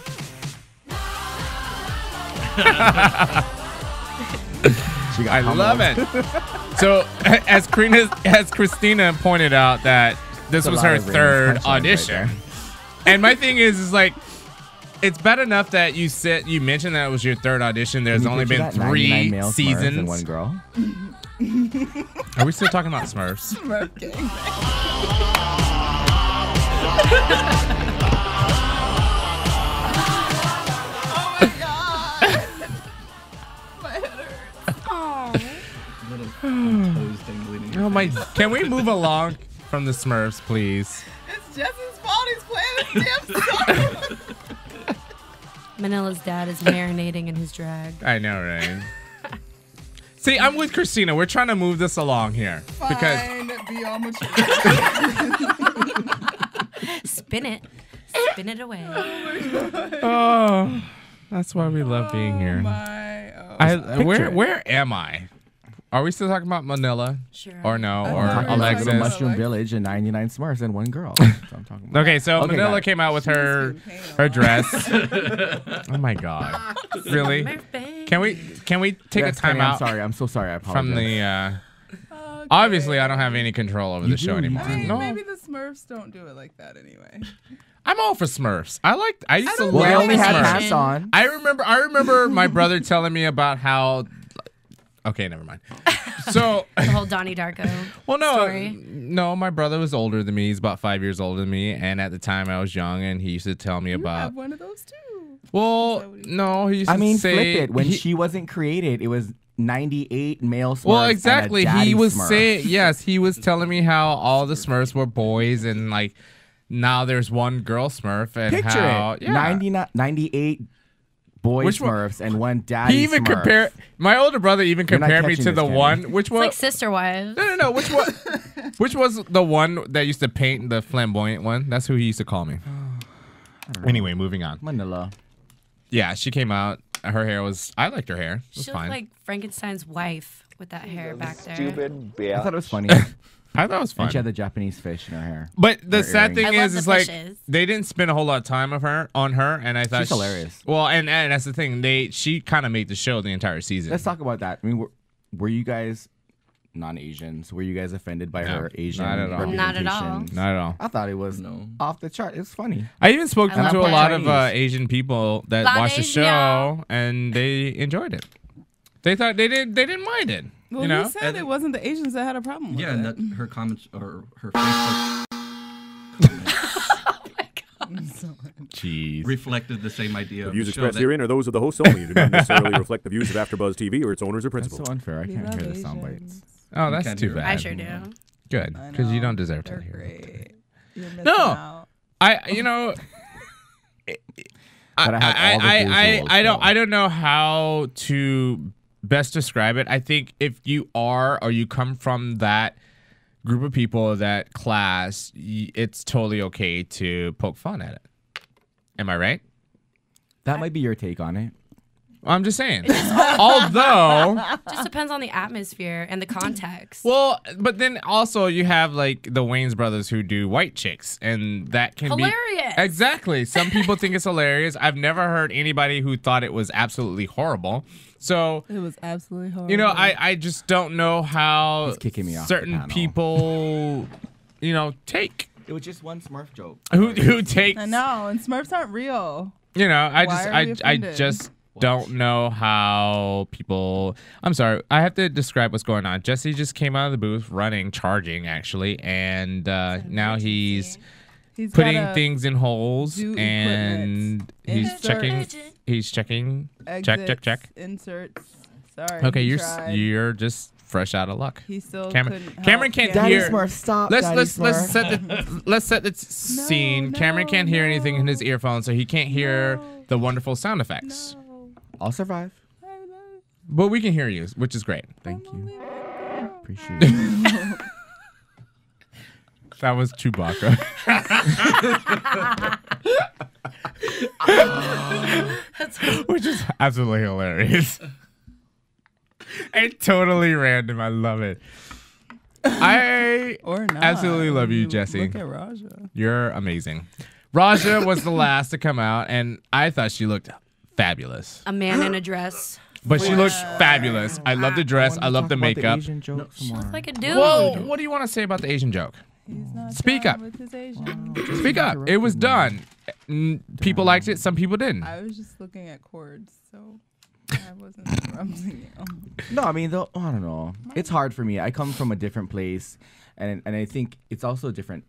She got I love pummeled. it. So, as Christina pointed out, that this That's a was lot her of Raymond's third punchlines right audition. there. And my thing is like, it's bad enough that you mentioned that it was your third audition. There's only been 3 seasons. And one girl. Are we still talking about Smurfs? Smurf gang. Oh my! Can we move along from the Smurfs, please? It's Jesse's fault. He's playing this damn song. Manila's dad is marinating in his drag. I know, right? See, I'm with Christina. We're trying to move this along here because Be all mature. Spin it away. oh, that's why we love being here. Where am I? Are we still talking about Manila? Sure. Or no? I'm Or talking about Alexis? the Mushroom Village and 99 Smurfs and one girl. That's what I'm talking about. Okay, so Manila guys. came out with her dress. Oh my god! Really? Can we take Yes, a time Kenny, out? I'm sorry. I'm so sorry. I apologize. From the. Obviously, I don't have any control over the show anymore. I mean, No, maybe the Smurfs don't do it like that anyway. I'm all for Smurfs. I used to Well, they love only had Smurfs. pants on. I remember my brother telling me about how. Okay, never mind. So The whole Donnie Darko story. no, my brother was older than me. He's about 5 years older than me, and at the time I was young, and he used to tell me You about. have one of those too. Well, no, he used to say. Flip it. When she wasn't created, it was 98 male Smurfs. Well, exactly. And a daddy He was Smurf. saying, yes, he was telling me how all the Smurfs were boys, and like now there's one girl Smurf, and Picture how it. yeah. 98 boy Which one? Smurfs and one daddy He even Smurf. compared. My older brother even You're not compared me catching to this, the Kenny. one. Which It's one? like sister wives. No. Which was the one that used to paint the flamboyant one? That's who he used to call me. Anyway, moving on. Manila. Yeah, she came out. Her hair was. I liked her hair. It was She fine. looked like Frankenstein's wife with that hair back there. I thought it was funny. I thought it was fun. And she had the Japanese fish in her hair. But the Her sad earring. thing I love is the like fishes. they didn't spend a whole lot of time on her, and I thought She's hilarious. Well, and that's the thing. She kind of made the show the entire season. Let's talk about that. I mean, were you guys non-Asians? Were you guys offended by her Asian not at all. Not at all. representation? Not at all. I thought it was off the chart. It's funny. I even spoke I love to a that. lot of Chinese. Asian people that Lot watched the Asian. show, and they enjoyed it. They thought they didn't mind it. Well, you know, he said it wasn't the Asians that had a problem with Yeah, it. and that her comments or her Facebook jeez. reflected the same idea. The of views the show expressed that- herein are those of the hosts only and do not necessarily reflect the views of AfterBuzz TV or its owners or That's principals. so unfair. I We can't love hear the sound Asians. bites. Oh, that's can't too hear it. bad. I sure do. Good, I because you know. don't deserve to They're hear it. great. You're missing No. out. I But I have all the I visuals, don't know how to best describe it. I think if you are or you come from that group of people, that class, it's totally okay to poke fun at it. Am I right? That might be your take on it. I'm just saying. Although, Just depends on the atmosphere and the context. well, but then also you have like the Wayans brothers who do white chicks, and that can Hilarious. be exactly. Some people think it's hilarious. I've never heard anybody who thought it was absolutely horrible. So It was absolutely horrible. you know, I just don't know how He's kicking me off the certain panel. people, take It was just one Smurf joke. who takes. I know, and Smurfs aren't real. You know, Why are we I offended? just don't know how people. I'm sorry, I have to describe what's going on. Jesse just came out of the booth, running, charging actually, and now he's He's putting gotta things in holes, do and he's Insert checking. He's checking. Check. exits, Inserts. Sorry. Okay, he you're tried. you're just fresh out of luck. He still Cameron couldn't Cameron help can't Daddy hear. Smurf, stop. Let's Daddy Smurf. set the scene. Cameron can't hear anything in his earphones, so he can't hear the wonderful sound effects. I'll survive. But we can hear you, which is great. Thank you. Appreciate it. That was Chewbacca. Which is absolutely hilarious. And totally random. I love it. I Or not. absolutely love you, mean, Jesse. Look at Raja. You're amazing. Raja was the last to come out, and I thought she looked fabulous. A man in a dress. But she looked fabulous. I love the dress. I love the Talk about makeup. Asian jokes She more. looked like a dude. Whoa, what do you want to say about the Asian joke? He's not Speak done up. with his Asian. Speak up. It was done. People liked it. Some people didn't. I was just looking at chords, so I wasn't interrupting you. No, I mean, though, I don't know. It's hard for me. I come from a different place, and I think it's also different.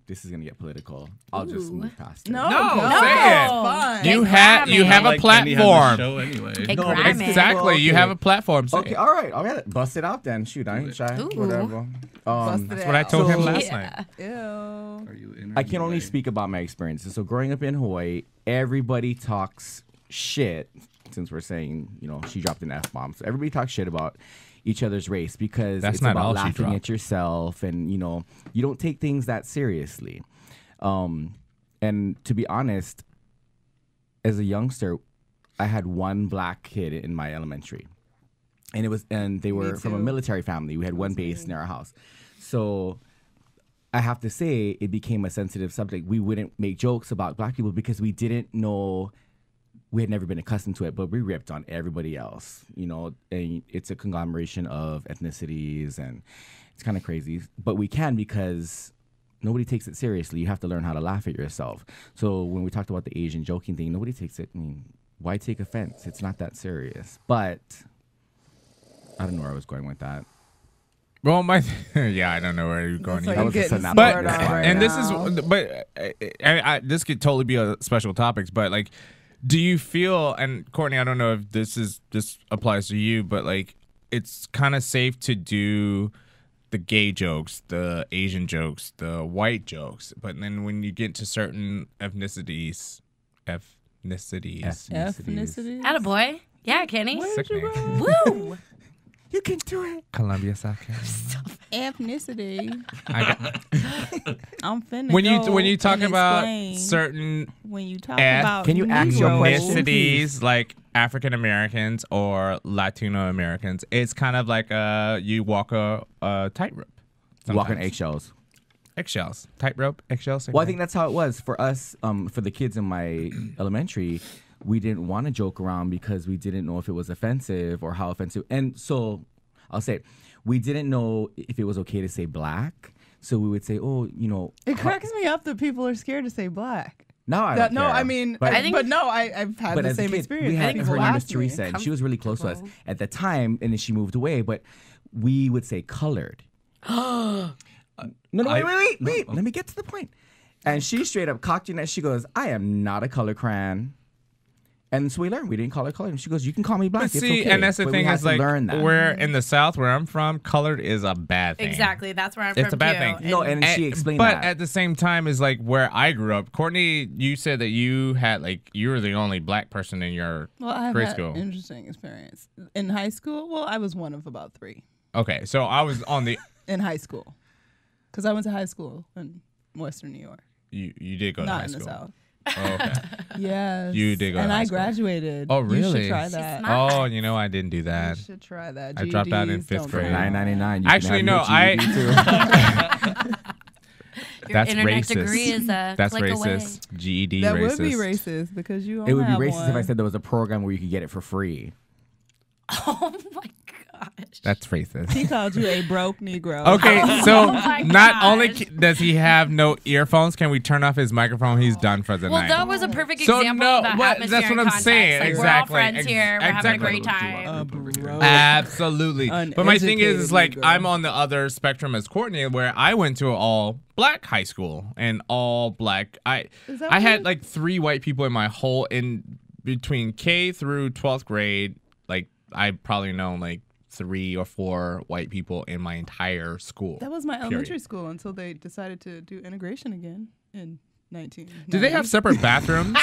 This is gonna get political. I'll just move past it. No, No, go. say it. Fun. You have a Like Kenny has a platform. show anyway. No, but it's Exactly. You okay. have a platform. Say Okay, it. all right. I'll get it. Bust it out then. Shoot, I ain't shy. Ooh. Whatever. Busted That's it what I out. told him So- last Yeah. night. Ew. Are you in or I can only away? speak about my experiences. So growing up in Hawaii, everybody talks shit. Since we're saying, she dropped an F-bomb. So everybody talks shit about each other's race because That's it's not about all she laughing dropped. at yourself and, you don't take things that seriously. And to be honest, as a youngster, I had one black kid in my elementary. And they were from a too. military family. We had one base near our house. So I have to say it became a sensitive subject. We wouldn't make jokes about black people because we didn't know, we had never been accustomed to it, but we ripped on everybody else, and it's a conglomeration of ethnicities and it's kind of crazy, but we can because nobody takes it seriously. You have to learn how to laugh at yourself. So when we talked about the Asian joking thing, nobody takes it. I mean, why take offense? It's not that serious, but I don't know where I was going with that. Well, yeah, I don't know where you're going. That's either. like was a getting synopsis. scored on right and this now. is, but this could totally be a special topics. But like, do you feel? And Courtney, I don't know if this applies to you, but like, it's kind of safe to do the gay jokes, the Asian jokes, the white jokes, but then when you get to certain ethnicities. Ethnicity. Attaboy. Yeah, Kenny. Sickening. Woo! You can do it. Columbia, South Carolina. Ethnicity. I'm finna When you go talk and about explain. certain When you talk Eth- about Can you ask your Negro question, ethnicities like African Americans or Latino Americans, it's kind of like you walk a tightrope. Walking sometimes. eggshells. Tightrope, eggshells. Well, I think that's how it was for us. For the kids in my elementary, we didn't want to joke around because we didn't know if it was offensive or how offensive. And so, I'll say, we didn't know if it was okay to say black. So we would say, It cracks me up that people are scared to say black. No, I don't care. I mean, But- I've had But the as a same kid, experience. we had People her name is ask me. Teresa, and she was really close to us Comfortable. at the time. And then she moved away, but we would say colored. No, wait. Let me get to the point. And she straight up cocked her neck. She goes, "I am not a color cran." And so we learned. We didn't call her colored. And she goes, "You can call me black. But It's see, okay." and that's the But we thing had is to like learn that. where in the South where I'm from, colored is a bad thing. Exactly. That's where I'm from. It's a bad too. thing. No, and she explained but that. at the same time, is like where I grew up. Courtney, you said that you were the only black person in your Well, I've grade had school. interesting experience in high school. Well, I was one of about 3 Okay, so I was on the. in high school because I went to high school in Western New York, You did go to not high in school. the South. Oh, okay. Yes, You did go to and high I school. graduated. Oh, You really? should try She's that. smart. Oh, I didn't do You that. should try that. I dropped out in GEDs 5th don't grade. count. $9.99. You Actually, can no, have your GED too. Your That's internet racist. degree is a That's click racist. GED That racist. would be racist because you. It would be have racist if I one. said there was a program where you could get it for free. away. Oh my gosh. That's racist. He called you a broke Negro. Okay, so my not only gosh. does he have no earphones, can we turn off his microphone? He's done for the Well, night. that was a perfect So, example no, of the but atmosphere that's what in I'm context. saying. Like, Exactly. we're all friends here. We're having a Exactly. great time. Absolutely. But my thing is like, Negro. I'm on the other spectrum as Courtney, where I went to an all black high school and all black. Is that I had what- like 3 white people in my whole in between K through 12th grade. Like I probably known like 3 or 4 white people in my entire school. That was my elementary period. school until they decided to do integration again in 19. Did they have separate bathrooms?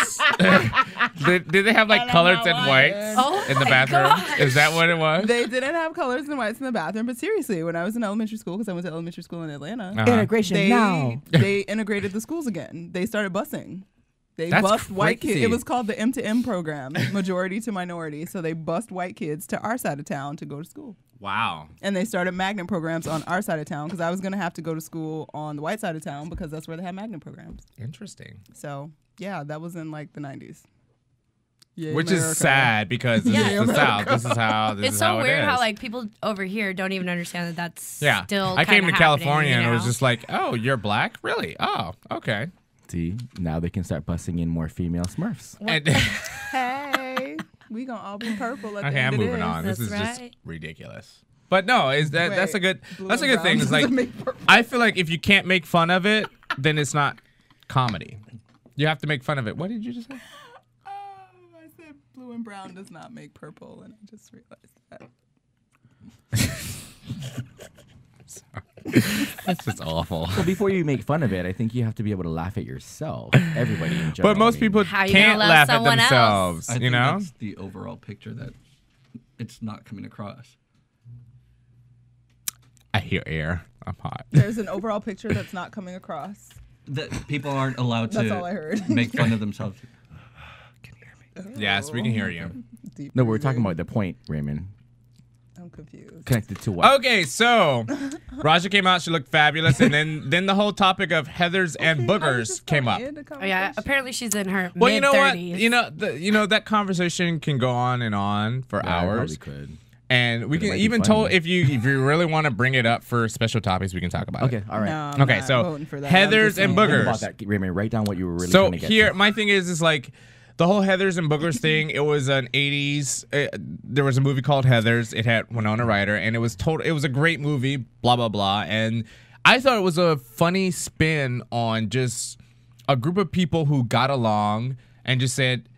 did they have like coloreds and whites Oh in the my bathroom? gosh. Is that what it was? They didn't have colors and whites in the bathroom, but seriously, when I was in elementary school, because I went to elementary school in Atlanta, Uh-huh. Integration they now. they integrated the schools again. They started busing. They That's bussed white kids. crazy. It was called the M2M program, majority to minority. So they bussed white kids to our side of town to go to school. Wow. And they started magnet programs on our side of town because I was going to have to go to school on the white side of town because that's where they had magnet programs. Interesting. So, yeah, that was in like the 90s. Yay, which is America. sad because this is the South. This is how It's is so how weird it is. how like people over here don't even understand that that's Yeah. still I came to kinda California happening, and it was you know? just like, oh, you're black? Really? Oh, okay. See, now they can start busting in more female Smurfs. And, Hey, we gonna all be purple at the okay, end I'm of moving this. on. This That's is just right. ridiculous. But no, that's a good Blue that's a and good thing. brown It's like doesn't make purple. I feel like if you can't make fun of it, then it's not comedy. You have to make fun of it. What did you just say? I said blue and brown does not make purple, and I just realized that. That's just awful. Well, before you make fun of it, I think you have to be able to laugh at yourself. Everybody in general. But most I mean. people How you can't gonna love laugh at someone else? themselves, I you think know? that's the overall picture that it's not coming across. I hear air. I'm hot. There's an overall picture that's not coming across. That people aren't allowed That's to all I heard. make fun of themselves. Yes, we can hear you. Deep No, we're talking breathing. about the point, Raymond. I'm confused. Connected to what? Okay, so Raja came out. She looked fabulous, and then the whole topic of Heathers and boogers came up. Oh, yeah, apparently she's in her Well, you know what? mid-30s. You know that conversation can go on and on for Yeah, I hours, probably could. and we But it can might be even funny. told if you really want to bring it up for special topics, we can talk about Okay, it. all right. No, I'm Okay, not so voting for that. I'm Heathers just and saying. boogers. Think about that, Raymond. Write down what you were really So trying to get here, to. my thing is like the whole Heathers and Boogers thing. It was an '80s. There was a movie called Heathers. It had Winona Ryder, and it was It was a great movie. Blah blah blah. And I thought it was a funny spin on just a group of people who got along and just said,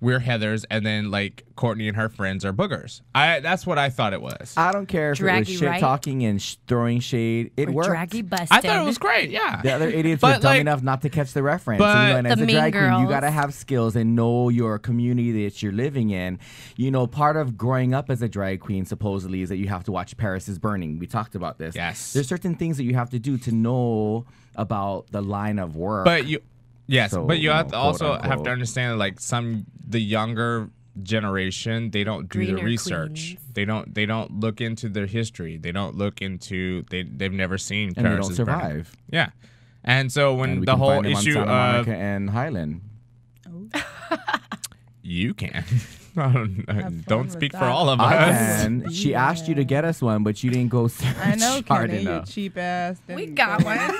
"We're Heathers," and then like Courtney and her friends are Boogers. That's what I thought it was. I don't care if it was Draggy, shit right? talking and throwing shade. It Or worked. draggy busted. I thought it was great. Yeah. The other idiots But, were dumb like- enough not to catch the reference. but- And, and as The a Mean drag queen, you Girls. gotta have skills and know your community that you're living in. You know, part of growing up as a drag queen supposedly is that you have to watch Paris is Burning. We talked about this. Yes. There's certain things that you have to do to know about the line of work. But you, yes, So, but you you have know, to also quote, have unquote. to understand that, like the younger generation, they don't do the Greener research. queens. They don't look into their history. They don't look into they've never seen and they Paris don't is Burning. survive. Yeah, and so when And we the can whole find them on issue Santa of Monica and Highland. you can. I fun don't with speak for that. all of I us. can. She asked you to get us one, but you didn't go search I know, hard Kenny, you enough. cheap ass. We didn't got go- one.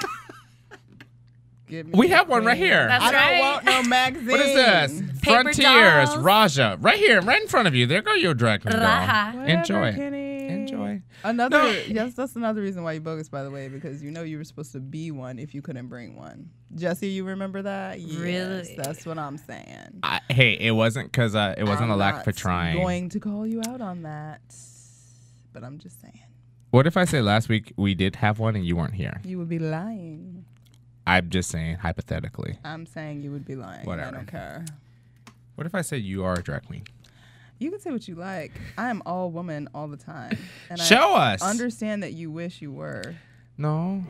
Give me We a have one right queen. here. That's I don't right. want no magazine. What is this? Paper Frontiers, dolls. Raja, right here, right in front of you. There go your drag queen girl. Raha. Whatever, Enjoy. Kenny. Enjoy. Another No. yes, that's another reason why you bogus, by the way, because you know you were supposed to be one if you couldn't bring one. Jesse, you remember that? Yes, Really? that's what I'm saying. Hey, it wasn't because it wasn't I'm a lack not for trying. Going to call you out on that, but I'm just saying What if I say last week we did have one and you weren't here? you would be lying. I'm just saying hypothetically. I'm saying you would be lying. Whatever. I don't care. What if I said you are a drag queen? You can say what you like. I am all woman all the time. And Show I us. understand that you wish you were. No.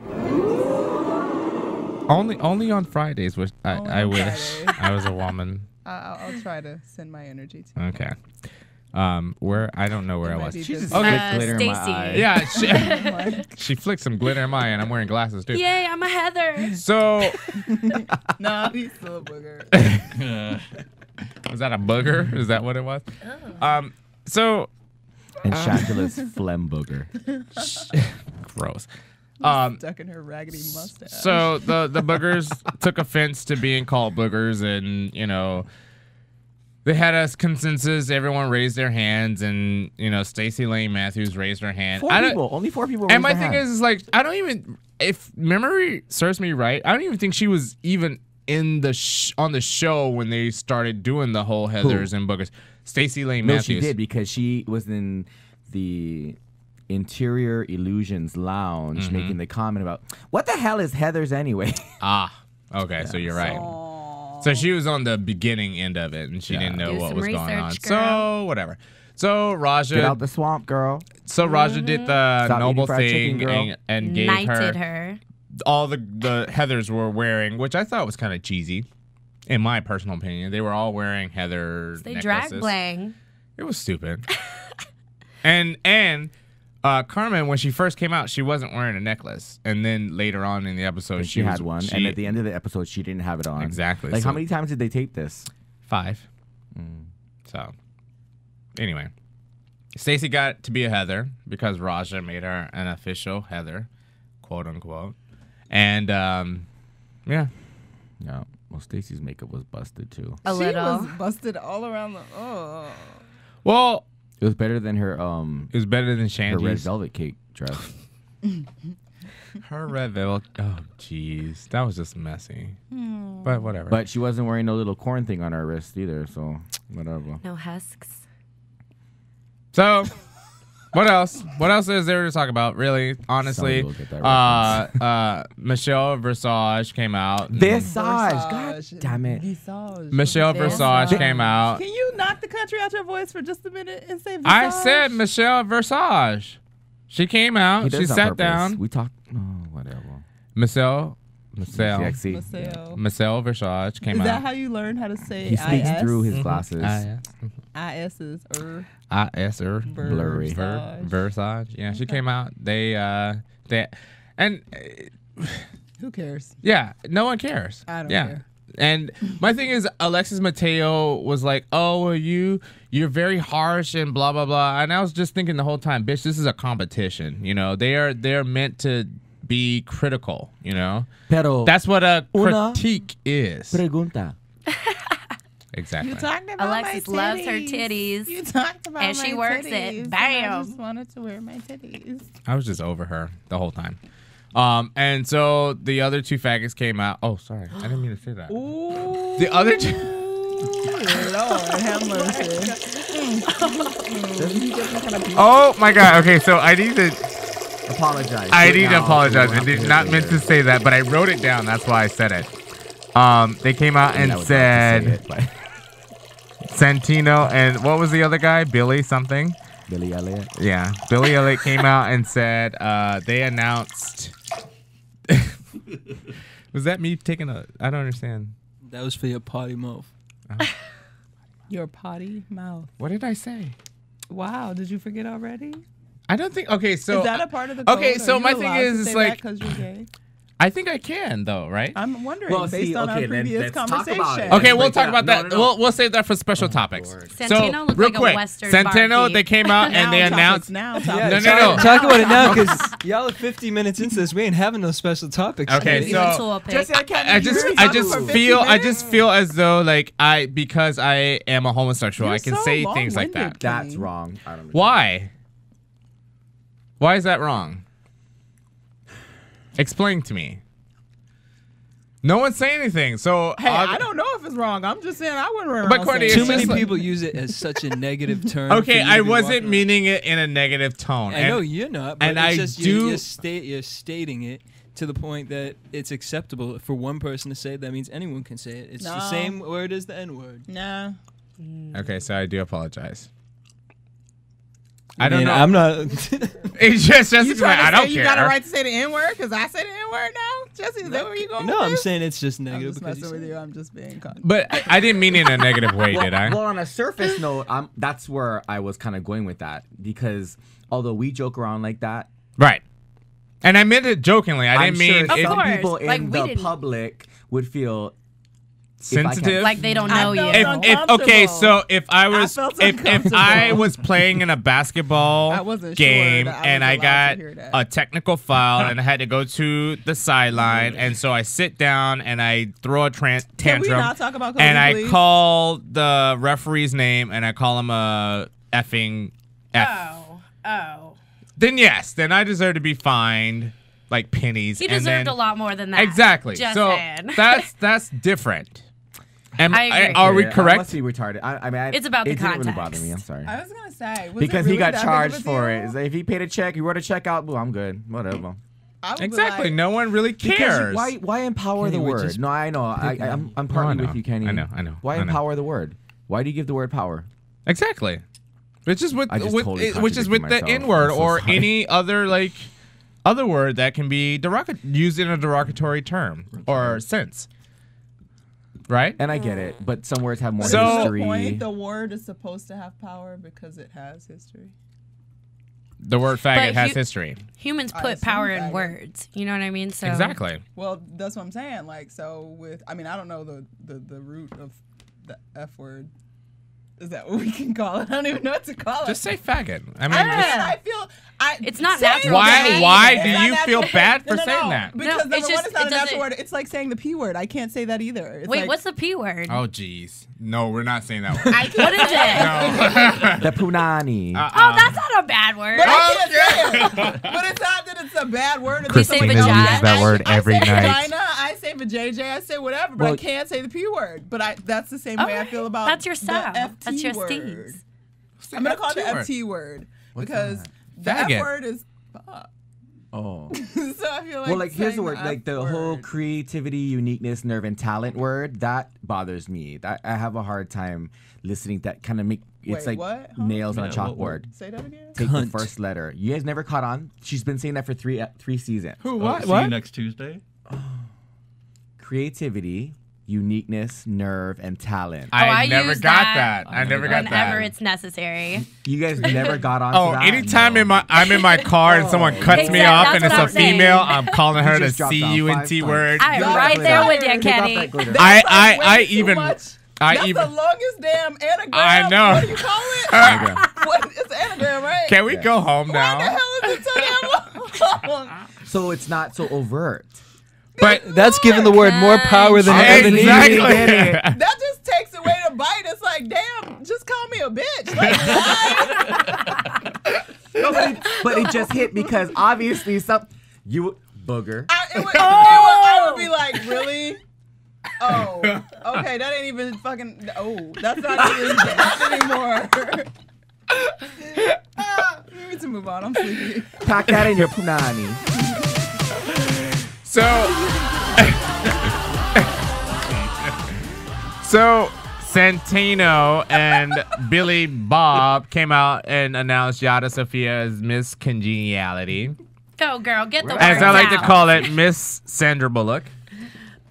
Only on Fridays wish Only I on wish Fridays. I was a woman. I'll try to send my energy to you. Okay. Where I don't know where It I might was. be She just- just Okay. flicked glitter in my Stacy. eye. Yeah, she flicked some glitter in my eye, and I'm wearing glasses too. Yay, I'm a Heather. So No, he's still a booger. was that a booger? Is that what it was? So And Shangela's phlegm booger. gross. Stuck in her raggedy mustache. So the boogers took offense to being called boogers, and they had a consensus. Everyone raised their hands, and Stacy Lane Matthews raised her hand. Only four people. And my raised thing their is like I don't even, if memory serves me right, I don't even think she was even in the on the show when they started doing the whole Heathers and boogers. Stacy Lane No, Matthews. she did because she was in the Interior Illusions Lounge Mm-hmm. making the comment about what the hell is Heathers anyway. Okay, so you're right. Aw. So she was on the beginning end of it, and she didn't know Do what some was going on. research, So girl. whatever. So Raja, Get out the swamp, girl. so Raja did the Stop noble eating fried chicken, thing girl. and gave Knighted her her. all the Heathers were wearing, which I thought was kind of cheesy, in my personal opinion. They were all wearing Heather They necklaces. drag blang. It was stupid. and Carmen, when she first came out, she wasn't wearing a necklace, and then later on in the episode, She had was- one, she- and at the end of the episode, she didn't have it on. Exactly, Like, how so- many times did they tape this? 5. So, anyway, Stacy got to be a Heather because Raja made her an official Heather, quote unquote. And yeah. Yeah. Well, Stacy's makeup was busted too. A She little. was busted all around the. Oh. Well, It was better than her it was better than her red Shandy's. velvet cake dress. Her red velvet. Oh, jeez, that was just messy. But whatever. But she wasn't wearing no little corn thing on her wrist either, so whatever. No husks. So, what else? What else is there to talk about? Really, honestly, Somebody will get that Michelle Visage came out. Visage, god damn it. Visage. Michelle Visage. Visage came out. Can you knock the country out your voice for just a minute and say Visage? I said Michelle Visage. She came He out. does She on sat purpose. down. We talked. Oh, whatever. Michelle Sexy. Michelle. Visage came Is that out. how you learn how to say He speaks IS? through his glasses. IS's I-S-er. Blurry. Visage. Yeah, she came out. They and Who cares? yeah, no one cares. I don't yeah. care. And my thing is, Alexis Mateo was like, "Oh, well, you're very harsh and blah blah blah." And I was just thinking the whole time, "Bitch, this is a competition. You know, they're meant to be critical. You know, Pero that's what a Una critique is." pregunta. Exactly. You talked about Alexis my loves her titties. titties. You talked about And my she works titties, it. and Bam. I just wanted to wear my titties. I was just over her the whole time. And so the other two faggots came out. Oh, sorry, I didn't mean to say that. Ooh. The other two. Lord have mercy. Oh my God. Okay, so I need to. Apologize. I Right need to now, apologize. so we I don't have did hear not it meant to later. say that, but I wrote it down. That's why I said it. They came out I mean, and I would love to say said it, but Santino and what was the other guy? Billy something. Billy Elliot. Yeah, Billy Elliot came out and said they announced. Was that me taking a? I don't understand. That was for your potty mouth. Your potty mouth. What did I say? Wow, did you forget already? I don't think. Okay, so Is that a part of the code? okay, Are so you my thing allowed is, to it's say like because you're gay? I think I can though, right? I'm wondering Well, based see, on okay, our then previous let's talk conversation. about it. Okay, we'll break talk it about up. that. No, no, no. We'll save that for special topics. Lord. Santino looked real like a quick, Western Santino, barkeep. they came out and they announced. Now Yeah, No. Talk about it now, because y'all are 50 minutes into this. We ain't having no special topics. Okay, Even so to a pic. Jesse, I can't I believe just you're I talking just for 50 feel I minutes. just feel as though like because I am a homosexual, You're I can so say things like long-winded. that. That's wrong. I don't know. Why? Why is that wrong? Explain to me. No one's saying anything. So Hey, I don't know if it's wrong. I'm just saying I wouldn't run But around Courtney, saying it's Too many just like- people use it as such a negative term. Okay, for you I to be wasn't walking around. meaning it in a negative tone. I know you're not, but and it's I just do- you're stating it to the point that it's acceptable for one person to say it. That means anyone can say it. It's the No. same word as the N word. Nah. Okay, so I do apologize. I don't mean, know. I'm not. It's just You like, trying to I don't say care. you got a right to say the N word because I say the N word now? Jesse, is that where you going? No, with I'm this? saying it's just I'm negative just because messing with you you. I'm just being con. But I didn't mean it in a negative way, did I? Well, on a surface note, that's where I was kind of going with that because although we joke around like that, Right. And I meant it jokingly. I I'm didn't mean sure it, some course. people in Like, we the didn't- public would feel if I can't- sensitive. Like they don't know you. felt Okay, uncomfortable. so if I was felt if I uncomfortable. was playing in a basketball I wasn't sure game that I and was I allowed got to hear that. a technical foul and I had to go to the sideline and so I sit down and I throw a Can we tantrum not talk about Kobe, and I please? call the referee's name and I call him a effing F. Oh. Then yes, then I deserve to be fined like pennies. He and deserved then, a lot more than that. Exactly. Just so saying. that's different. I agree. Are we I correct? must be retarded. I mean, It's about the it didn't really bother context. me. I'm sorry. I was gonna say was Because it he really got that big of charged a for deal? it. If he paid a check, he wrote a check out. Well, I'm good. Whatever. I would be Exactly. like, No one really Because cares. why empower Kenny, the we're word? just No, I know. I'm partly know. with you, Kenny. I know. Why I know. empower the word? Why do you give the word power? Exactly. Which is with I just totally which is with the contradicted N word myself. I'm so or sorry. any other word that can be used in a derogatory term or sense. Right? And I get it, but some words have more So- Is the history. point the word is supposed to have power because it has history? The word faggot But has you- history. Humans I put assume power in faggot. words. You know what I mean? So Exactly. Well, that's what I'm saying. Like, so with, I mean, I don't know the root of the F word. Is that what we can call it? I don't even know what to call it. Just say faggot. I mean, I feel it's not saying natural. why it's do not you feel natural. bad for No, saying that? Because No, number it's one, just- it's not it a natural doesn't- word. It's like saying the P word. I can't say that either. It's Wait, like, what's the P word? Oh, jeez. No, we're not saying that word. I can't What is say it? The punani. Oh, that's not a bad word. But I can't say it. But it's not that it's a bad word. It's Christina something else. uses that word every I say night. Vagina, I say vajayjay, I say whatever, but I can't say the P word. But that's the same way I feel about That's your style. the FT That's your word. steez. I'm going to call it the FT word? FT word What's because the Faggot. F word is fuck. Oh. So I feel like Well, like here's the saying word, like the F whole word. creativity, uniqueness, nerve, and talent word that bothers me. That I have a hard time listening. That kind of make it's Wait, like what? Huh? nails on a Yeah, what word? chalkboard. Say that again. Take the Cunt. first letter. You guys never caught on. She's been saying that for three seasons. Who? See you next Tuesday. Creativity, uniqueness, nerve, and talent. I I never use got that that. I never got that. Whenever it's necessary. You guys never got on. Oh, to that? anytime No. I'm in my car and someone cuts me Exactly, off that's and it's what a I'm saying. female, I'm calling her You the just dropped down CUNT 5 times. word. I'm Got right that there glitter. with you, Take off Kenny. that glitter. That's like I way too even much. I That's even the longest damn anagram. I know. What do you call it? Anagram. What? It's anagram, right? can we go home Why the now? hell is it so damn long? So it's not so overt. But That's giving the word more power than it ever needed. exactly. That just takes away the bite. It's like, damn, just call me a bitch. Like, why? No, but it just hit because obviously you booger. I would be like, really? Oh, okay, that ain't even fucking. Oh, that's not even that anymore. We need to move on. I'm sleepy. Pack that in your punani. So Santino and Billy Bob came out and announced Yara Sofia as Miss Congeniality. Go, girl. Get the As words I like to out. call it, Miss Sandra Bullock.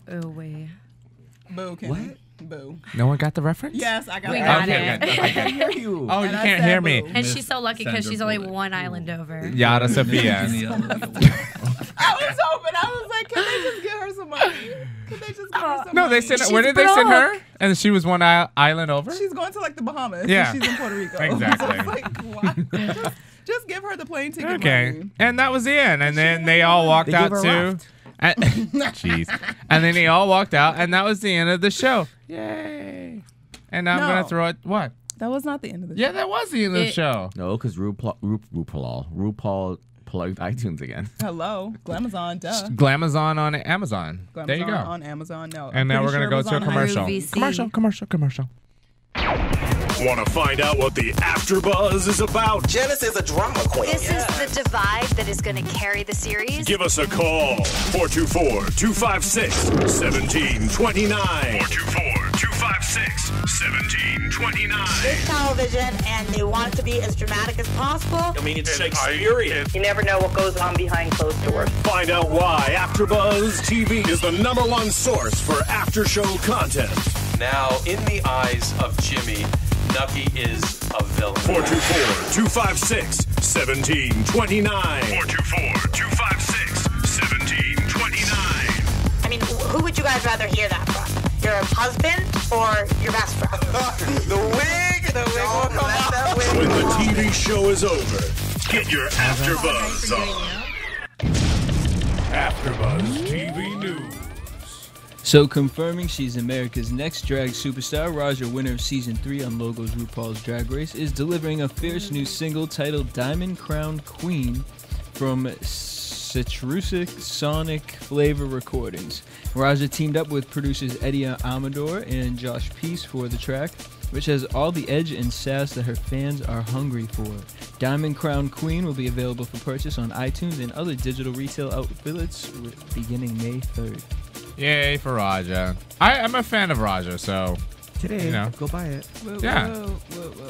Oh, wait. Boo, Kenny. Boo. No one got the reference? Yes, I got We it. got Okay, it. good. I can hear you. Oh, you And I can't said hear me. boo. And she's so lucky because Sandra she's only Bullock. one island over. Yara Sofia. I was hoping. I was like, can they just get her some money? Can they just get her some No, money? they sent. Where did they send her? And she was one island over. She's going to like the Bahamas. Yeah. She's in Puerto Rico. Exactly. So it's like, why? Just give her the plane ticket Okay, money. and that was the end. And then they all walked They out gave her a too. raft. Jeez. And then they all walked out, and that was the end of the show. Yay! And now I'm No. gonna throw it. What? That was not the end of the Yeah, that was the end of the show. No, because RuPaul plugged iTunes again. Hello. Glamazon, duh. Glamazon on Amazon. Glamazon there you go. on Amazon, no. And now we're gonna go to a commercial. RUVC. Commercial. Want to find out what the AfterBuzz is about? Janice is a drama queen. This is the divide that is going to carry the series. Give us a call. 424-256-1729. 424-256-1729. It's television, and they want it to be as dramatic as possible. I mean, it's Shakespearean. You never know what goes on behind closed doors. Find out why AfterBuzz TV is the #1 source for after-show content. Now, in the eyes of Jimmy, Nucky is a villain. 424-256-1729. 424-256-1729. I mean, who would you guys rather hear that from? Your husband or your best friend? The wig! The wig will come out. When the TV show is over, get your AfterBuzz on. AfterBuzz TV News. So confirming she's America's next drag superstar, Raja, winner of season 3 on Logo's RuPaul's Drag Race, is delivering a fierce new single titled Diamond Crowned Queen from Citrusik Sonic Flavor Recordings. Raja teamed up with producers Eddie Amador and Josh Peace for the track, which has all the edge and sass that her fans are hungry for. Diamond Crowned Queen will be available for purchase on iTunes and other digital retail outlets beginning May 3rd. Yay for Raja. I'm a fan of Raja, so Today, you know. go buy it. Yeah.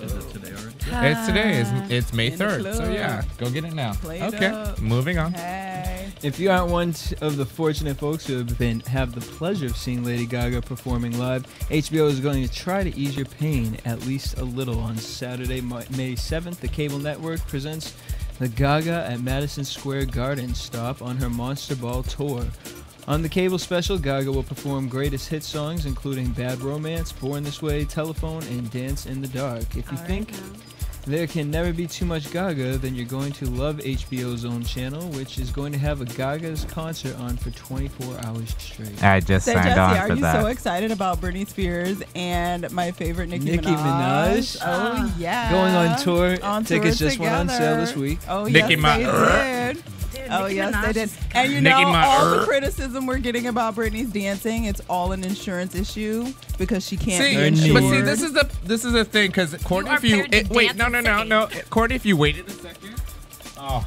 Is it today already? It's today. It's May In the 3rd. So club. yeah, go get it now. Play it Okay, up. moving on. Hey. If you aren't one of the fortunate folks who have the pleasure of seeing Lady Gaga performing live, HBO is going to try to ease your pain at least a little. On Saturday, May 7th, the cable network presents the Gaga at Madison Square Garden stop on her Monster Ball tour. On the cable special, Gaga will perform greatest hit songs, including Bad Romance, Born This Way, Telephone, and Dance in the Dark. If you think there can never be too much Gaga, then you're going to love HBO's own channel, which is going to have a Gaga's concert on for 24 hours straight. I just So signed Jesse, on are for you that. so excited about Britney Spears and my favorite Nicki Nicki Minaj? Minaj. Oh, yeah. Going on tour. On Tickets tour just went on sale this together. week. Oh, Nicki yes, they did. Oh, Nicki yes, Minaj they did. is And you Nicki know, Minaj. all the criticism we're getting about Britney's dancing, it's all an insurance issue because she can't See, be Her insured. but see, this is the thing, because Courtney, are if you prepared to wait, dance no, and sing. Courtney, if you waited a second. Oh,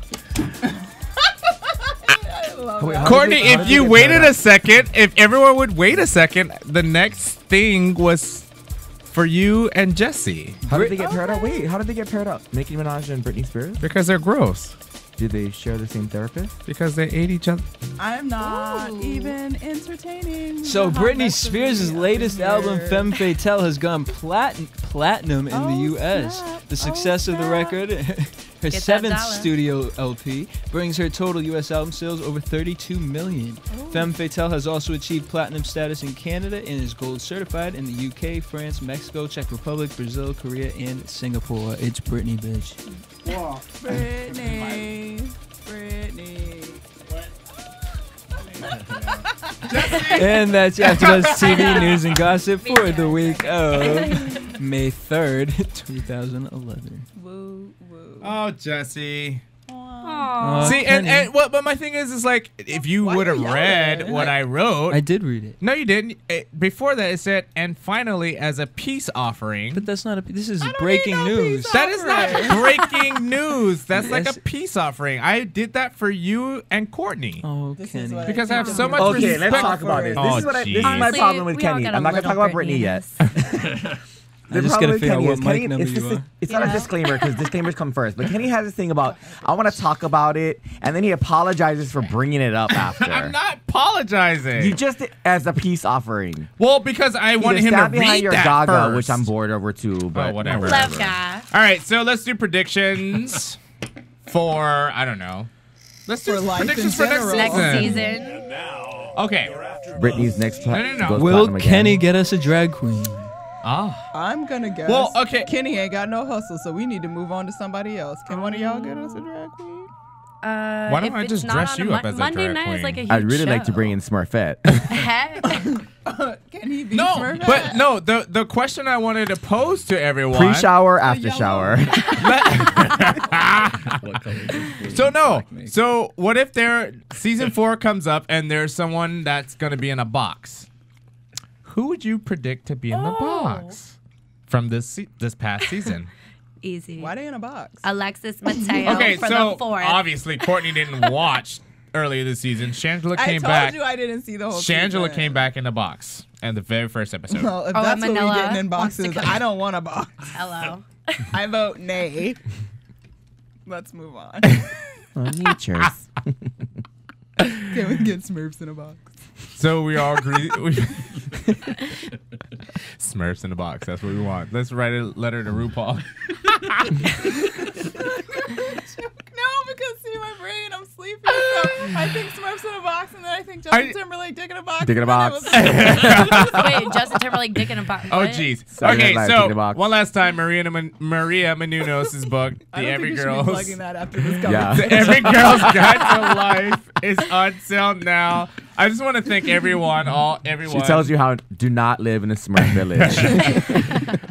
Courtney, if you waited a second, if everyone would wait a second, the next thing was for you and Jesse How did they get paired up? Wait, how did they get paired up? Nicki Minaj and Britney Spears? because they're gross. Did they share the same therapist? Because they ate each other. I'm not even entertaining. So the hot Britney mess of Spears' me up latest here. album, Femme Fatale, has gone platinum in the U.S. snap. The success of the snap. record, her that 7th dollar. studio LP, brings her total U.S. album sales over 32 million. Femme Fatale has also achieved platinum status in Canada and is gold certified in the U.K., France, Mexico, Czech Republic, Brazil, Korea, and Singapore. It's Britney, bitch. Britney. And that's AfterBuzz TV news and gossip for the week of May 3rd, 2011. Woo, woo. Oh, Jesse. Aw, See, Kenny. and what? But my thing is like, if you Why would have you yelling? read what I wrote, I did read it. no, you didn't. Before that, it said, and finally, as a peace offering. But that's not a. This is I don't breaking need no news. peace That is not breaking news. That's like Yes. a peace offering. I did that for you and Courtney. Oh, This is Kenny. what Because I have so much Okay, respect. let's talk about this. Oh, This is my geez. problem with we all Kenny. got I'm a not gonna talk little about Britney yet. I just gotta figure out what mic Kenny, number it's, you just, are. it's not a disclaimer because disclaimers come first. But Kenny has this thing about I want to talk about it, and then he apologizes for bringing it up after. I'm not apologizing. You just as a peace offering. Well, because I wanted Either him to stand behind read your that Gaga, first. which I'm bored over too. But whatever. Love guy. All right, so let's do predictions for I don't know. Let's do For life predictions in for next general. season. Next season. Okay. Britney's next No, no, no. goes Will platinum again. Kenny get us a drag queen? Ah. I'm gonna guess. Well, okay. Kenny ain't got no hustle, so we need to move on to somebody else. Can one of y'all get us a drag queen? Why don't if I it's just not dress on you a up as a Monday drag night queen? is like a huge I'd really like to show. bring in Smurfette. Can he be No, Smurfette? but no. The question I wanted to pose to everyone. Pre-shower, after shower. So no. So what if season 4 comes up and there's someone that's gonna be in a box? Who would you predict to be in the box from this past season? Easy. Why they in a box? Alexis Mateo Okay, for so the 4th. obviously Courtney didn't watch earlier this season. Shangela I came told back. you I didn't see the whole Shangela season. came back in the box in the very first episode. Well, if Oh, that's what Manila we getting in wants to boxes, come. I don't want a box. Hello. I vote nay. Let's move on. Natures. Can we get Smurfs in a box? So we all agree. Smurfs in the box. That's what we want. Let's write a letter to RuPaul. No, because see my brain, I'm sleepy. So I think Smurfs in a box, and then I think Justin Timberlake dick in a box. Dick in a and box. then it was- Wait, Justin Timberlake dick in a box. Oh, What? jeez. Sorry, Okay, Red Light, so Dick in a Box. one last time, Maria Menounos' book, I The don't Every think we should be Girl's. plugging that after this Yeah. The Every Girl's Guide to Life is on sale now. I just want to thank everyone, everyone. She tells you how do not live in a Smurf village.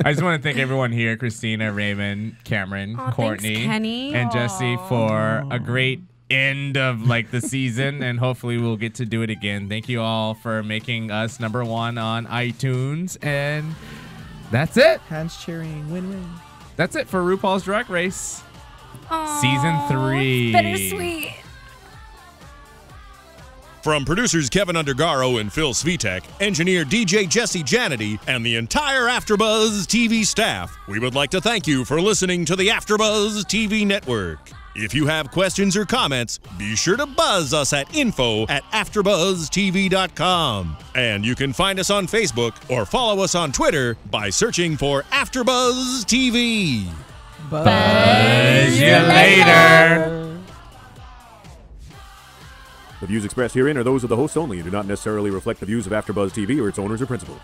I just want to thank everyone here, Christina, Raymond, Cameron, Aw, Courtney, thanks, Kenny. and Jesse for a great end of like the season, and hopefully we'll get to do it again. Thank you all for making us #1 on iTunes, and that's it. Hands cheering, win-win. That's it for RuPaul's Drag Race. Aw, Season 3. Bittersweet. From producers Kevin Undergaro and Phil Svitek, engineer DJ Jesse Janedy, and the entire AfterBuzz TV staff, we would like to thank you for listening to the AfterBuzz TV network. If you have questions or comments, be sure to buzz us at info@AfterBuzzTV.com. And you can find us on Facebook or follow us on Twitter by searching for AfterBuzz TV. Buzz you later. The views expressed herein are those of the hosts only and do not necessarily reflect the views of AfterBuzz TV or its owners or principals.